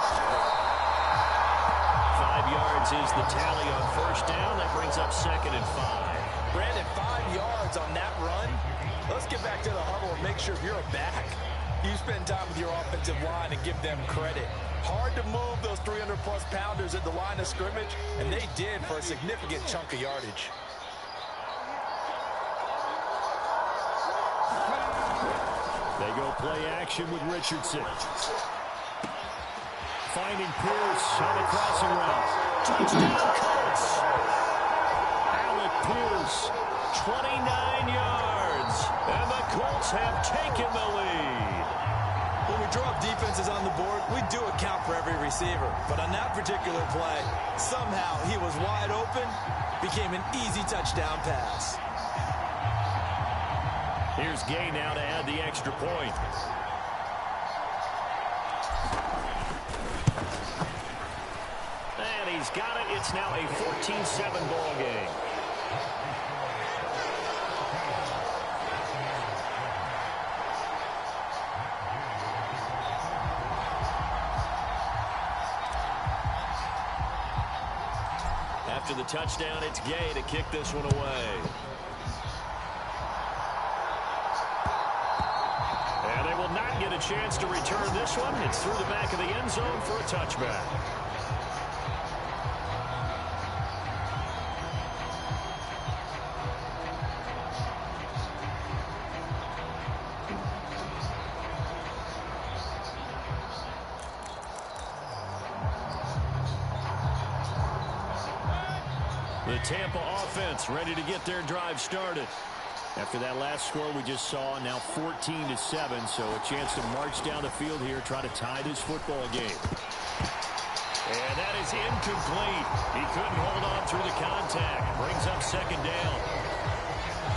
5 yards is the tally on first down. That brings up 2nd and 5. Brandon, 5 yards on that run. Let's get back to the huddle and make sure if you're a back, you spend time with your offensive line and give them credit. Hard to move those 300-plus pounders at the line of scrimmage, and they did for a significant chunk of yardage. They go play action with Richardson. Finding Pierce on the crossing route. Touchdown, Colts. Alec Pierce, 29 yards. And the Colts have taken the lead. When we draw up defenses on the board, we do account for every receiver. But on that particular play, somehow he was wide open, became an easy touchdown pass. Here's Gay now to add the extra point. And he's got it. It's now a 14-7 ball game. After the touchdown, it's Gay to kick this one away. And they will not get a chance to return this one. It's through the back of the end zone for a touchback. The Tampa offense ready to get their drive started. After that last score we just saw, now 14-7, so a chance to march down the field here, try to tie this football game. And that is incomplete. He couldn't hold on through the contact. Brings up 2nd down.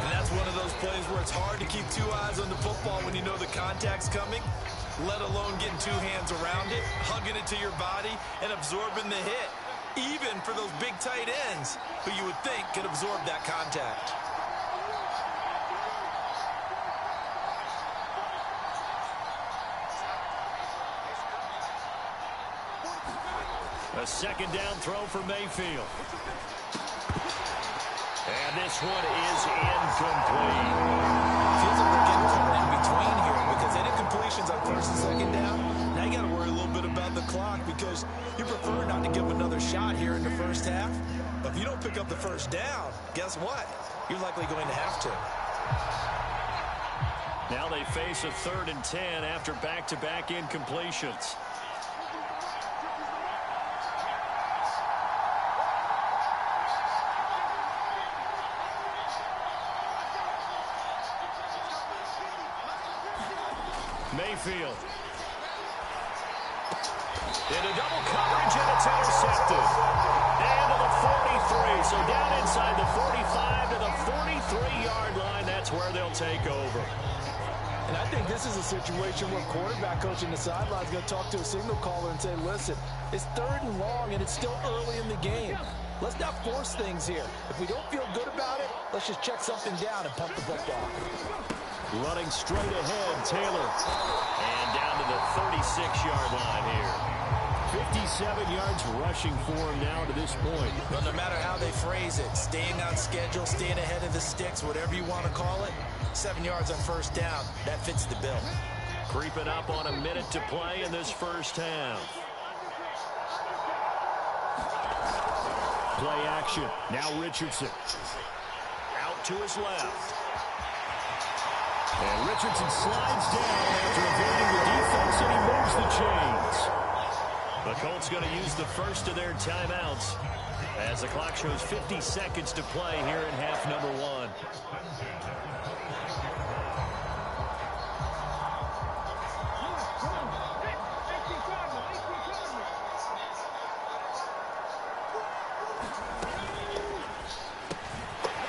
And that's one of those plays where it's hard to keep 2 eyes on the football when you know the contact's coming, let alone getting 2 hands around it, hugging it to your body, and absorbing the hit. Even for those big tight ends who you would think could absorb that contact. A 2nd down throw for Mayfield. And this one is incomplete. Feels like we're getting caught in between here because any incompletions on 1st and 2nd down, now you got to worry a little bit about the clock because you prefer not to give them another shot here in the first half. But if you don't pick up the 1st down, guess what? You're likely going to have to. Now they face a 3rd and 10 after back-to-back incompletions. Mayfield. Into double coverage, and it's intercepted. And to the 43. So down inside the 45 to the 43-yard line. That's where they'll take over. And I think this is a situation where quarterback coach in the sideline is going to talk to a signal caller and say, listen, it's 3rd and long, and it's still early in the game. Let's not force things here. If we don't feel good about it, let's just check something down and pump the football. Running straight ahead, Taylor. And down to the 36-yard line here. 57 yards rushing for him now to this point. But no matter how they phrase it, staying on schedule, staying ahead of the sticks, whatever you want to call it, 7 yards on 1st down, that fits the bill. Creeping up on a minute to play in this first half. Play action. Now Richardson. Out to his left. And Richardson slides down after evading the defense, and he moves the chains. The Colts going to use the first of their timeouts as the clock shows 50 seconds to play here in half number 1.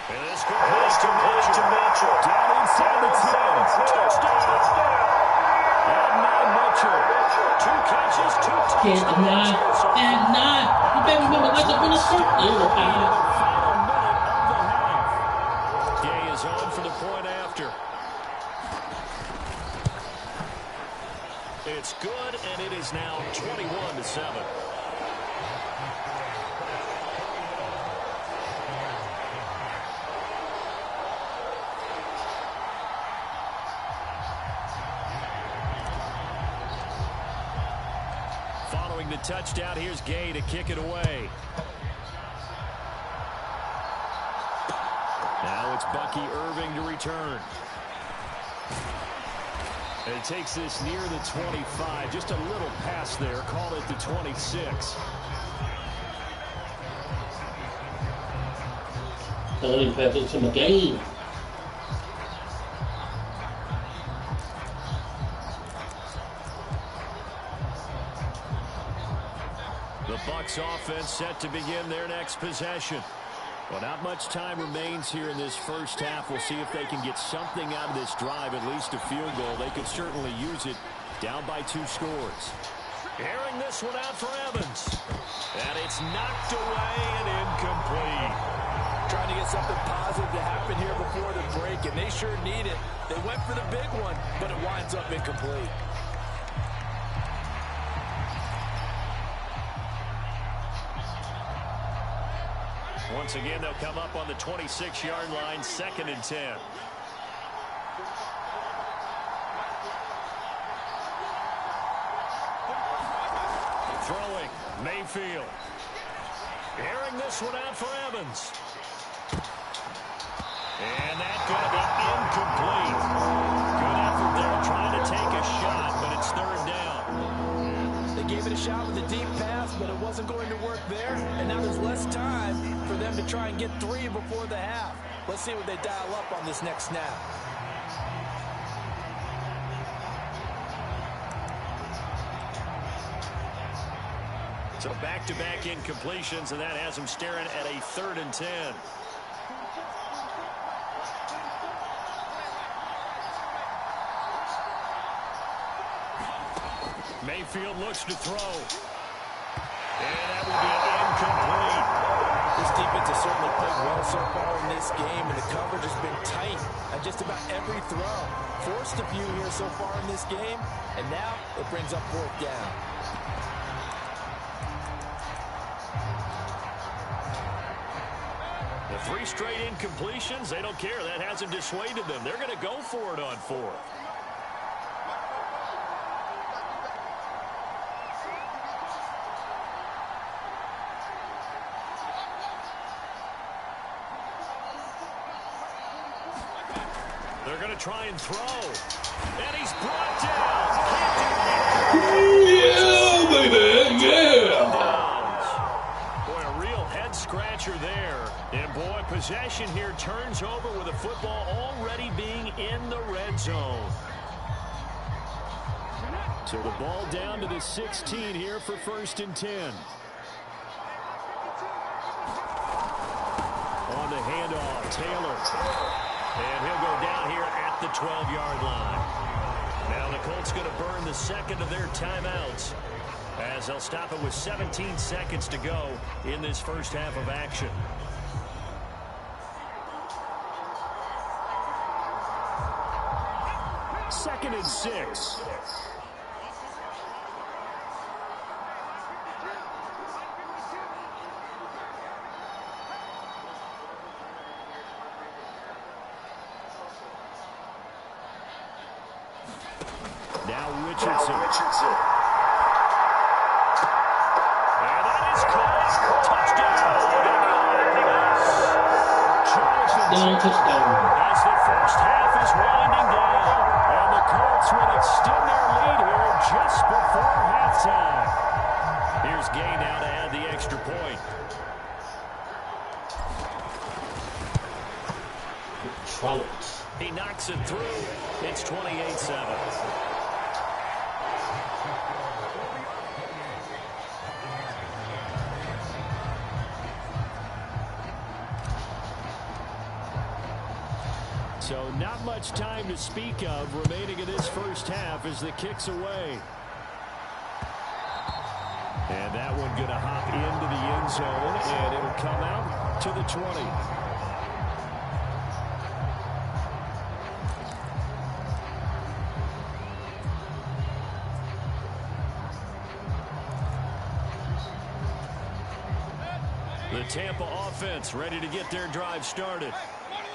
And this goes to Mitchell. Down inside the 10. Touchdown. And now Mitchell. 2 catches, 2 touchdowns. And not. You better remember what the first Final minute of the half. Gay is on for the point after. It's good, and it is now 21-7. throwing the touchdown. Here's Gay to kick it away. Now it's Bucky Irving to return. And it takes this near the 25. Just a little pass there. Call it the 26. 30 passes in the game. The Bucs offense set to begin their next possession. Well, not much time remains here in this first half. We'll see if they can get something out of this drive, at least a field goal. They could certainly use it down by 2 scores. Airing this one out for Evans. And it's knocked away and incomplete. Trying to get something positive to happen here before the break, and they sure need it. They went for the big one, but it winds up incomplete. Once again, they'll come up on the 26-yard line, 2nd and 10. Throwing, Mayfield. Airing this one out for Evans. And that's going to be incomplete. Good effort there trying to take a shot, but it's 3rd down. They gave it a shot with a deep pass, but it wasn't going to work there. And now there's less time for them to try and get 3 before the half. Let's see what they dial up on this next snap. So back-to-back incompletions, and that has them staring at a 3rd and 10. Mayfield looks to throw. And that will be incomplete. This defense has certainly played well so far in this game, and the coverage has been tight at just about every throw. Forced a few here so far in this game, and now it brings up 4th down. The 3 straight incompletions, they don't care. That hasn't dissuaded them. They're going to go for it on 4th. They're going to try and throw. And he's brought down. Yeah, baby, yeah. Boy, a real head-scratcher there. And, boy, possession here turns over with the football already being in the red zone. So the ball down to the 16 here for 1st and 10. On the handoff, Taylor. And he'll go down here at the 12-yard line. Now the Colts going to burn the 2nd of their timeouts as they'll stop it with 17 seconds to go in this first half of action. Second and 6. Now Richardson. And that is caught. Touchdown. Touchdown. As the first half is winding down. And the Colts will extend their lead here just before halftime. Here's Gay now to add the extra point. He knocks it through. It's 28-7. So not much time to speak of remaining in this first half as the kick's away. And that one going to hop into the end zone, and it'll come out to the 20. The Tampa offense ready to get their drive started.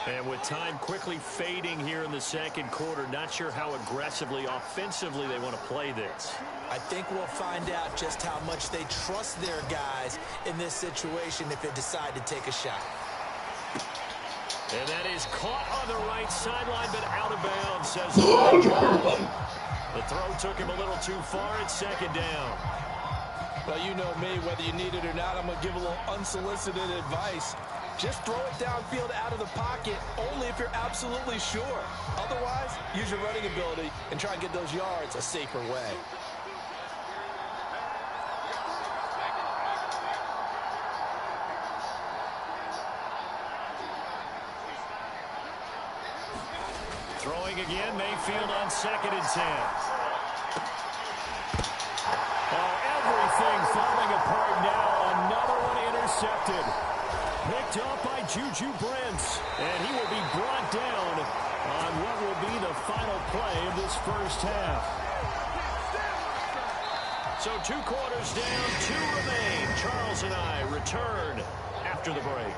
And with time quickly fading here in the second quarter, not sure how aggressively, offensively they want to play this. I think we'll find out just how much they trust their guys in this situation if they decide to take a shot. And that is caught on the right sideline, but out of bounds, says the The throw took him a little too far. It's second down. Well, you know me, whether you need it or not, I'm going to give a little unsolicited advice. Just throw it downfield out of the pocket, only if you're absolutely sure. Otherwise, use your running ability and try and get those yards a safer way. Throwing again, Mayfield on 2nd and 10. Oh, everything falling apart now. Another one intercepted. Picked up by Juju Brents. And he will be brought down on what will be the final play of this first half. So 2 quarters down, 2 remain. Charles and I return after the break.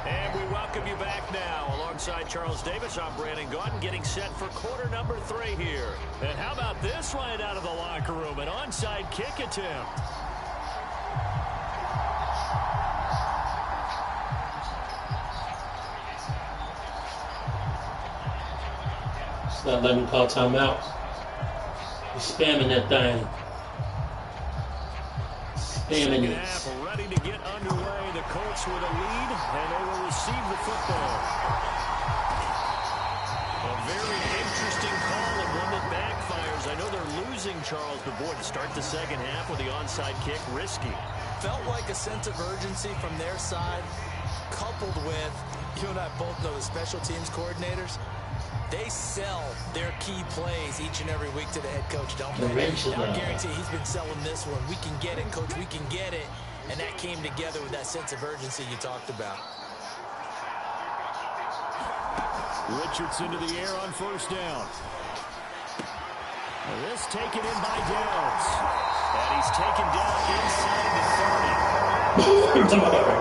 And we welcome you back now. Alongside Charles Davis, I'm Brandon Gaudin, getting set for quarter number 3 here. And how about this right out of the locker room? An onside kick attempt. It's not letting me call timeout. You're spamming that thing. Second half ready to get underway. The Colts with a lead, and they will receive the football. A very interesting call and one that backfires. I know they're losing Charles, but boy, to start the second half with the onside kick, risky. Felt like a sense of urgency from their side, coupled with, you and I both know the special teams coordinators, they sell their key plays each and every week to the head coach, don't they? I guarantee he's been selling this one. We can get it, coach, we can get it. And that came together with that sense of urgency you talked about. Richardson to the air on first down. This taken in by Downs. And he's taken down inside the 30.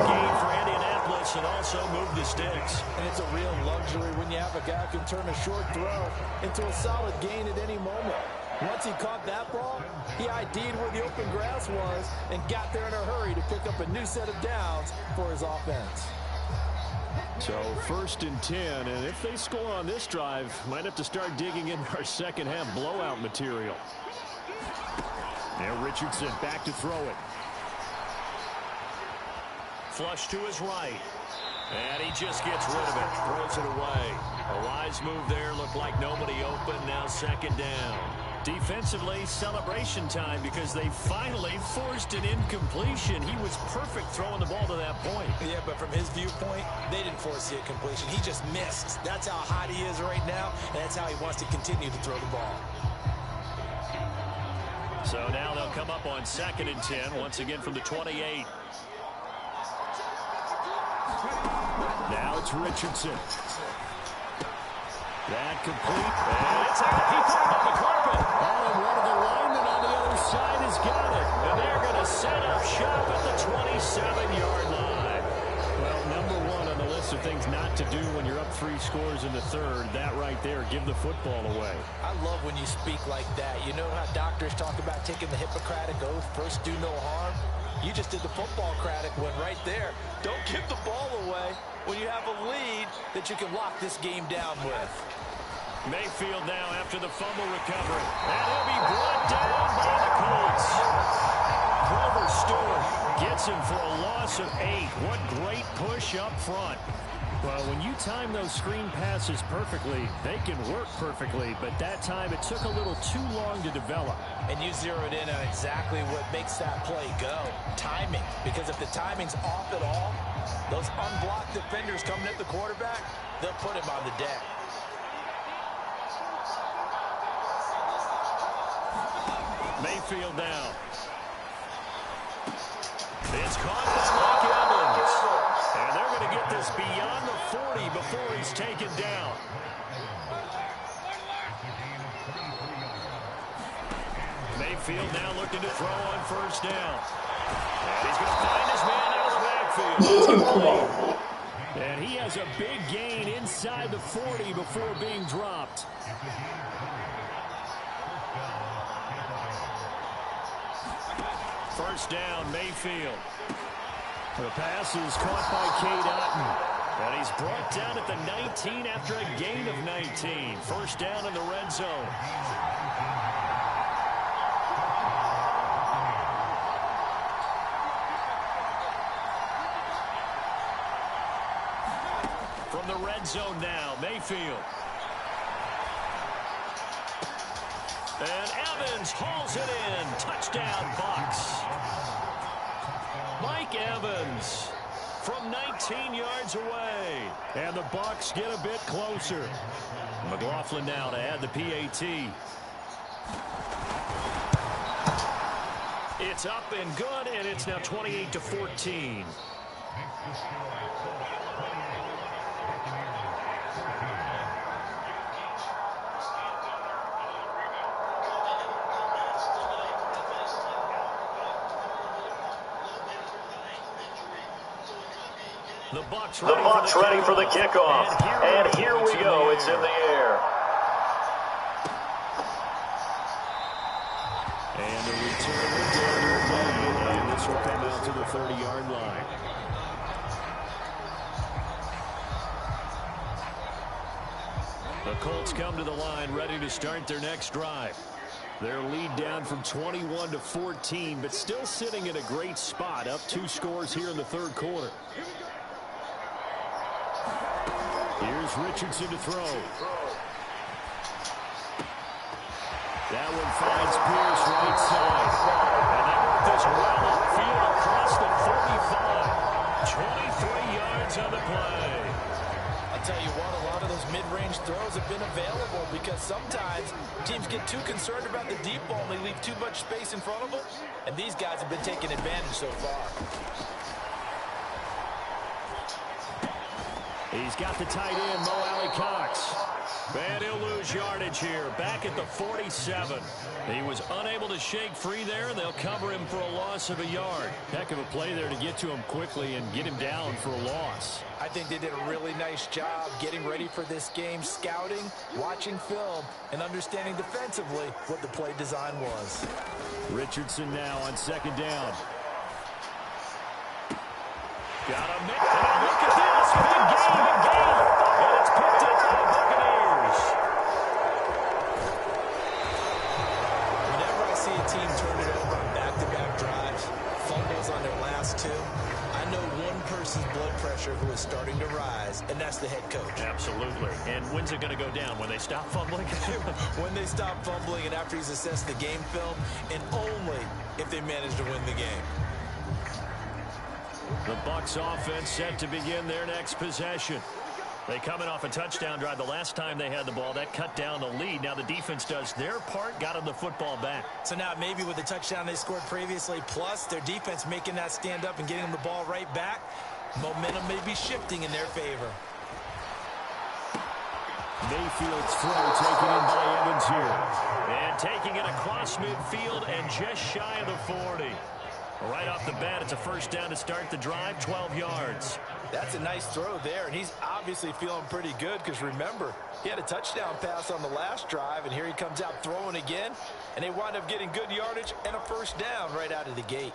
Gain for Indianapolis and also move the sticks. And it's a real luxury when you have a guy who can turn a short throw into a solid gain at any moment. Once he caught that ball, he ID'd where the open grass was and got there in a hurry to pick up a new set of downs for his offense. So 1st and 10, and if they score on this drive, might have to start digging in our second half blowout material. Now Richardson back to throw it. Flush to his right. And he just gets rid of it, throws it away. A wise move there, looked like nobody open, now second down. Defensively, celebration time because they finally forced an incompletion. He was perfect throwing the ball to that point. Yeah, but from his viewpoint, they didn't force the incompletion. He just missed. That's how hot he is right now, and that's how he wants to continue to throw the ball. So now they'll come up on 2nd and 10, once again from the 28. Now it's Richardson. That complete. And it's out. He threw it on the carpet. Oh, and one of the linemen on the other side has got it. And they're going to set up shop at the 27-yard line. Well, number 1 on the list of things not to do when you're up 3 scores in the third. That right there, give the football away. I love when you speak like that. You know how doctors talk about taking the Hippocratic Oath, first do no harm? You just did the football-cratic one right there. Don't give the ball away when you have a lead that you can lock this game down with. Mayfield now after the fumble recovery. And he'll be brought down by the Colts. Grover Stewart gets him for a loss of 8. What great push up front. Well, when you time those screen passes perfectly, they can work perfectly. But that time, it took a little too long to develop. And you zeroed in on exactly what makes that play go. Timing. Because if the timing's off at all, those unblocked defenders coming at the quarterback, they'll put him on the deck. Mayfield now. It's caught by Mike Evans. And they're going to get this beyond the 40 before he's taken down. Mayfield now looking to throw on first down. And he's going to find his man out of the backfield. And he has a big gain inside the 40 before being dropped. First down, Mayfield. The pass is caught by Cade Otton. And he's brought down at the 19 after a gain of 19. First down in the red zone. From the red zone now, Mayfield. And Evans hauls it in. Touchdown, Bucs. Mike Evans from 19 yards away. And the Bucs get a bit closer. McLaughlin now to add the PAT. It's up and good, and it's now 28-14. The Bucs ready for the kickoff. And here we go. It's in the air. And a return to Daniel Day. And this will come out to the 30-yard line. The Colts come to the line ready to start their next drive. Their lead down from 21-14, but still sitting in a great spot, up 2 scores here in the third quarter. Here's Richardson to throw. That one finds Pierce right side. And they work this well upfield across the 35. 23 yards on the play. I'll tell you what, a lot of those mid-range throws have been available because sometimes teams get too concerned about the deep ball and they leave too much space in front of them. And these guys have been taking advantage so far. He's got the tight end, Mo Alley-Cox. And he'll lose yardage here, back at the 47. He was unable to shake free there, and they'll cover him for a loss of a yard. Heck of a play there to get to him quickly and get him down for a loss. I think they did a really nice job getting ready for this game, scouting, watching film, and understanding defensively what the play design was. Richardson now on second down. Got him. And look at this. Big game. And it's picked up by the Buccaneers. Whenever I see a team turn it over on back-to-back drives, fumbles on their last 2, I know one person's blood pressure who is starting to rise, and that's the head coach. Absolutely. And when's it going to go down? When they stop fumbling? When they stop fumbling and after he's assessed the game film, and only if they manage to win the game. The Bucs offense set to begin their next possession. They coming off a touchdown drive the last time they had the ball. That cut down the lead. Now the defense does their part, got them the football back. So now maybe with the touchdown they scored previously, plus their defense making that stand up and getting them the ball right back, momentum may be shifting in their favor. Mayfield's throw taken in by Evans here. And taking it across midfield and just shy of the 40. Right off the bat, it's a first down to start the drive, 12 yards. That's a nice throw there, and he's obviously feeling pretty good because, remember, he had a touchdown pass on the last drive, and here he comes out throwing again, and they wind up getting good yardage and a first down right out of the gate.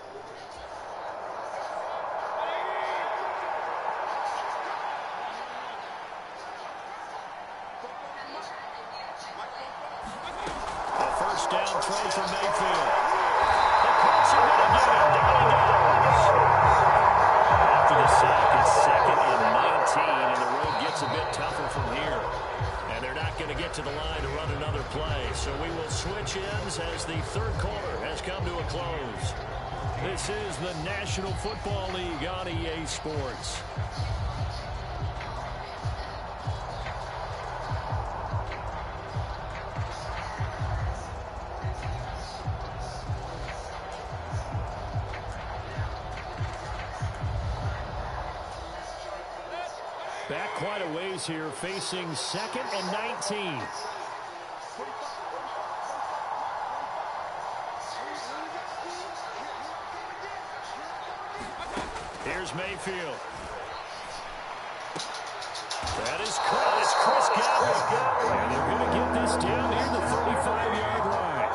A first down throw from Mayfield. The Colts are going to get him. Down he goes. After the sack, it's 2nd and 19, and the road gets a bit tougher from here. And they're not going to get to the line to run another play. So we will switch ends as the third quarter has come to a close. This is the National Football League on EA Sports. Back quite a ways here, facing 2nd and 19. Here's Mayfield. That is Chris Godwin. And they're going to get this down near the 35-yard line.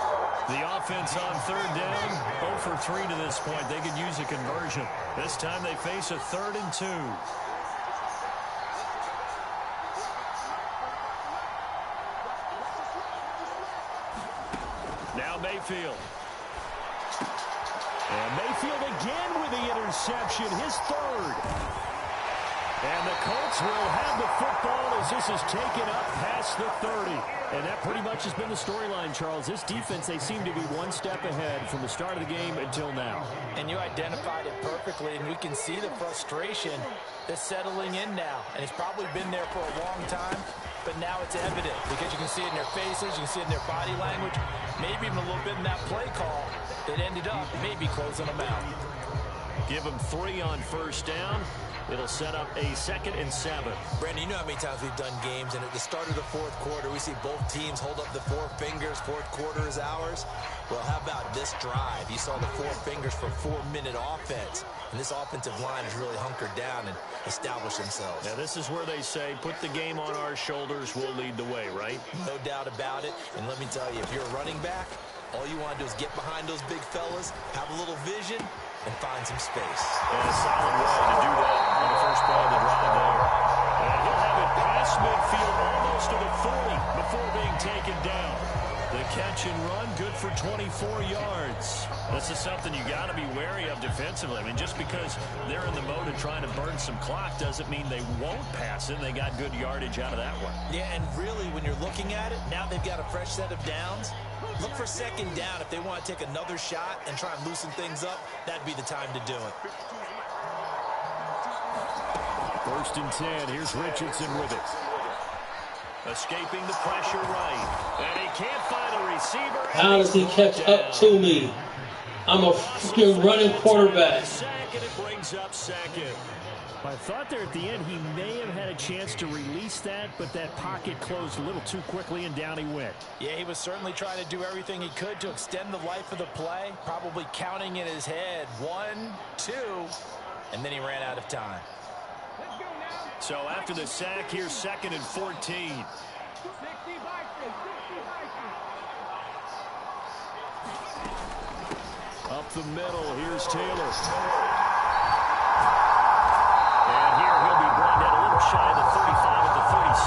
The offense on third down, 0 for 3 to this point. They could use a conversion. This time they face a 3rd and 2. Now Mayfield. And Mayfield again with the interception, his 3rd. And the Colts will have the football as this is taken up past the 30. And that pretty much has been the storyline, Charles. This defense, they seem to be one step ahead from the start of the game until now. And you identified it perfectly, and we can see the frustration that's settling in now. And it's probably been there for a long time, but now it's evident because you can see it in their faces, you can see it in their body language, maybe even a little bit in that play call that ended up maybe closing them out. Give them 3 on first down. It'll set up a 2nd and 7. Brandon, you know how many times we've done games, and at the start of the 4th quarter, we see both teams hold up the 4 fingers, 4th quarter is ours. Well, how about this drive? You saw the 4 fingers for 4-minute offense, and this offensive line has really hunkered down and established themselves. Now, this is where they say, put the game on our shoulders, we'll lead the way, right? No doubt about it, and let me tell you, if you're a running back, all you want to do is get behind those big fellas, have a little vision, and find some space. And a solid way to do that on the first play of the drive there. And he'll have it past midfield almost to the 40 before being taken down. The catch and run, good for 24 yards. This is something you got to be wary of defensively. I mean, just because they're in the mode of trying to burn some clock doesn't mean they won't pass it. They got good yardage out of that one. Yeah, and really, when you're looking at it, now they've got a fresh set of downs. Look for 2nd down if they want to take another shot and try and loosen things up. That'd be the time to do it. 1st and 10. Here's Richardson with it. Escaping the pressure right. And he can't find a receiver. How does he catch up to me? I'm a freaking running quarterback. Second, it brings up 2nd. I thought there at the end he may have had a chance to release that, but that pocket closed a little too quickly and down he went. Yeah, he was certainly trying to do everything he could to extend the life of the play, probably counting in his head 1, 2, and then he ran out of time. So after the sack, here's 2nd and 14. Up the middle, here's Taylor. And here he'll be brought down a little shy of the 35 at the 36.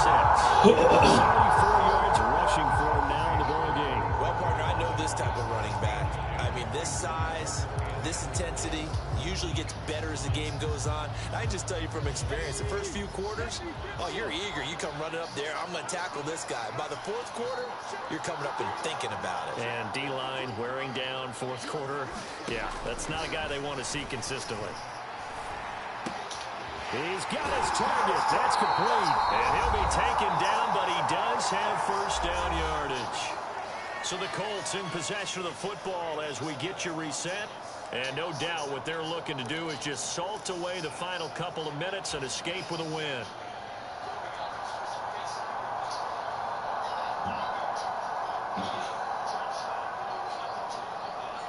74 yards rushing for him now in the ball game. Well, partner, I know this type of running back. I mean, this size, this intensity usually gets better as the game goes on. I can just tell you from experience, the first few quarters, oh, you're eager. You come running up there, I'm going to tackle this guy. By the 4th quarter, you're coming up and thinking about it. And D-line wearing down 4th quarter. Yeah, that's not a guy they want to see consistently. He's got his target. That's complete. And he'll be taken down, but he does have first down yardage. So the Colts in possession of the football as we get you reset. And no doubt what they're looking to do is just salt away the final couple of minutes and escape with a win.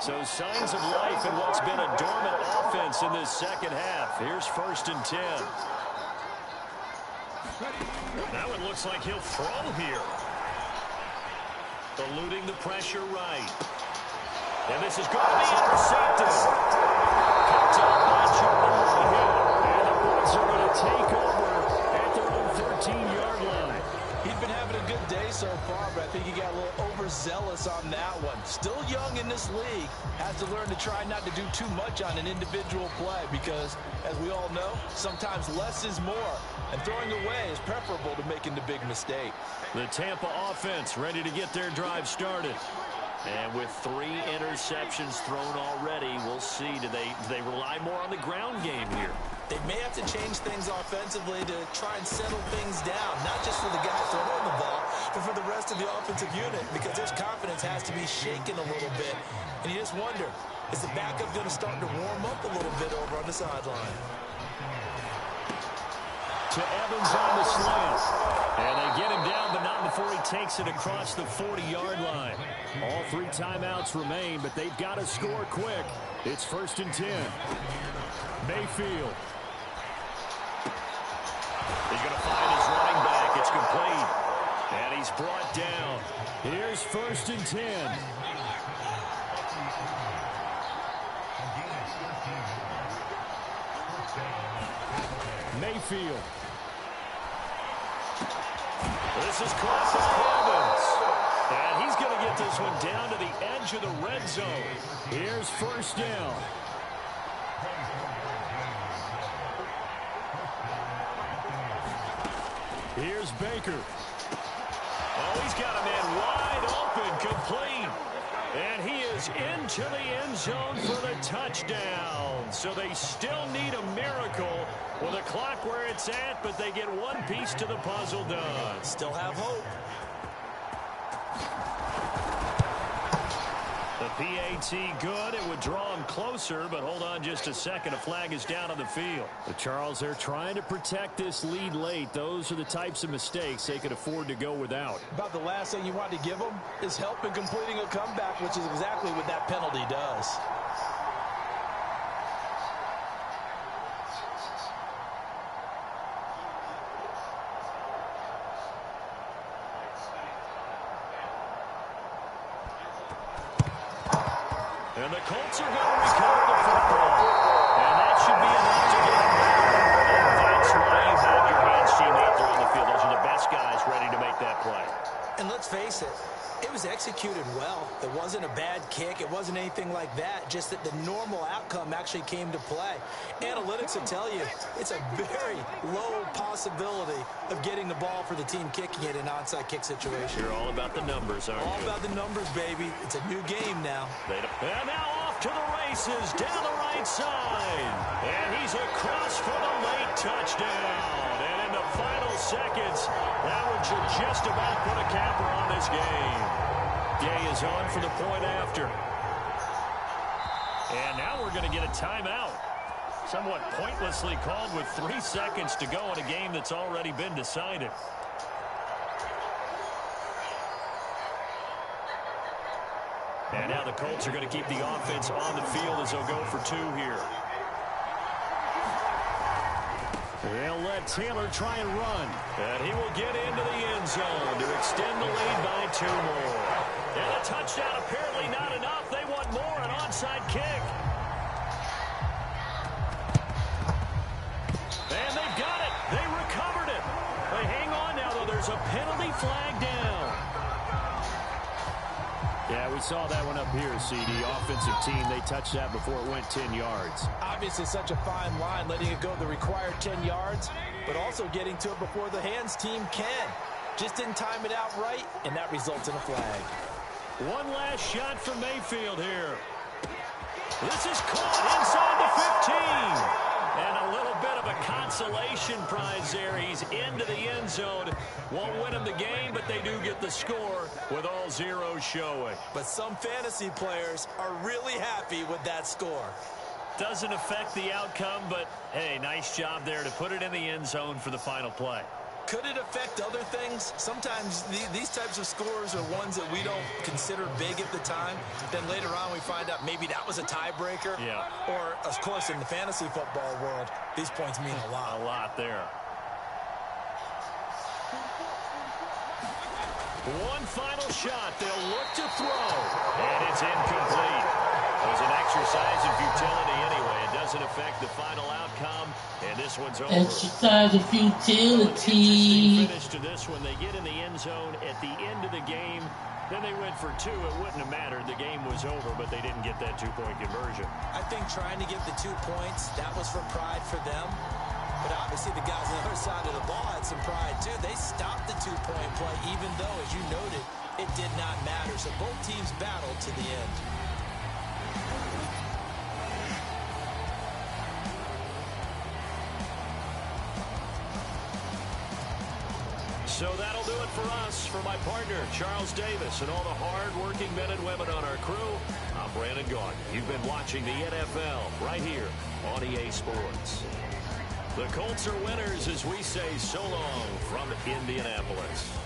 So signs of life in what's been a dormant offense in this 2nd half. Here's 1st and 10. Now it looks like he'll throw here. Eluding the pressure right. And this is going to be intercepted. Picked up by Jordan Hill. And the Bulls are going to take over at their own 13-yard line. He's been having a good day so far, but I think he got a little overzealous on that one. Still young in this league. Has to learn to try not to do too much on an individual play because, as we all know, sometimes less is more. And throwing away is preferable to making the big mistake. The Tampa offense ready to get their drive started. And with 3 interceptions thrown already, we'll see. Do they rely more on the ground game here? They may have to change things offensively to try and settle things down, not just for the guy throwing the ball, but for the rest of the offensive unit, because his confidence has to be shaken a little bit. And you just wonder, is the backup going to start to warm up a little bit over on the sideline? To Evans on the slant. And they get him down, but not before he takes it across the 40-yard line. All 3 timeouts remain, but they've got to score quick. It's 1st and 10. Mayfield. He's going to find his running brought down. Here's 1st and 10. Mayfield. This is caught by Evans. And he's going to get this one down to the edge of the red zone. Here's 1st down. Here's Baker. Oh, he's got a man wide open, complete. And he is into the end zone for the touchdown. So they still need a miracle with a clock where it's at, but they get one piece to the puzzle done. Still have hope. The PAT good. It would draw him closer, but hold on just a second. A flag is down on the field. But Charles, they're trying to protect this lead late. Those are the types of mistakes they could afford to go without. About the last thing you want to give them is help in completing a comeback, which is exactly what that penalty does. And the Colts are going to recover the football. And that should be enough to get them back. And that's why you have your hands team out there on the field. Those are the best guys ready to make that play. And let's face it, it was executed well. It wasn't a bad kick. It wasn't anything like that. Just that the normal outcome actually came to play. Analytics will tell you it's a very low possibility of getting the ball for the team kicking it in an onside kick situation. You're all about the numbers, aren't you? All about the numbers, baby. It's a new game now. And now off to the races down the right side. And he's across for the late touchdown. And in the final seconds, that one should just about put a capper on this game. Day is on for the point after. And now we're going to get a timeout. Somewhat pointlessly called with 3 seconds to go in a game that's already been decided. And now the Colts are going to keep the offense on the field as they'll go for 2 here. They'll let Taylor try and run. And he will get into the end zone to extend the lead by 2 more. And a touchdown apparently not enough. They want more, an onside kick. And they've got it. They recovered it. They hang on now, though. There's a penalty flag down. Yeah, we saw that one up here, CD. Offensive team, they touched that before it went 10 yards. Obviously such a fine line, letting it go the required 10 yards, but also getting to it before the hands team can. Just didn't time it out right, and that results in a flag. One last shot for Mayfield here. This is caught inside the 15. And a little bit of a consolation prize there. He's into the end zone. Won't win him the game, but they do get the score with all zeros showing. But some fantasy players are really happy with that score. Doesn't affect the outcome, but, hey, nice job there to put it in the end zone for the final play. Could it affect other things? Sometimes these types of scores are ones that we don't consider big at the time. Then later on we find out maybe that was a tiebreaker. Yeah. Or, of course, in the fantasy football world, these points mean a lot. A lot there. One final shot. They'll look to throw. And it's incomplete. It was an exercise in futility anyway. It doesn't affect the final outcome. And this one's over. Exercise of futility. Finish to this one. They get in the end zone at the end of the game. Then they went for 2. It wouldn't have mattered. The game was over, but they didn't get that 2-point conversion. I think trying to get the 2 points, that was for pride for them. But obviously the guys on the other side of the ball had some pride too. They stopped the 2-point play, even though, as you noted, it did not matter. So both teams battled to the end. So that'll do it for us. For my partner, Charles Davis, and all the hard-working men and women on our crew, I'm Brandon Gaudin. You've been watching the NFL right here on EA Sports. The Colts are winners as we say so long from Indianapolis.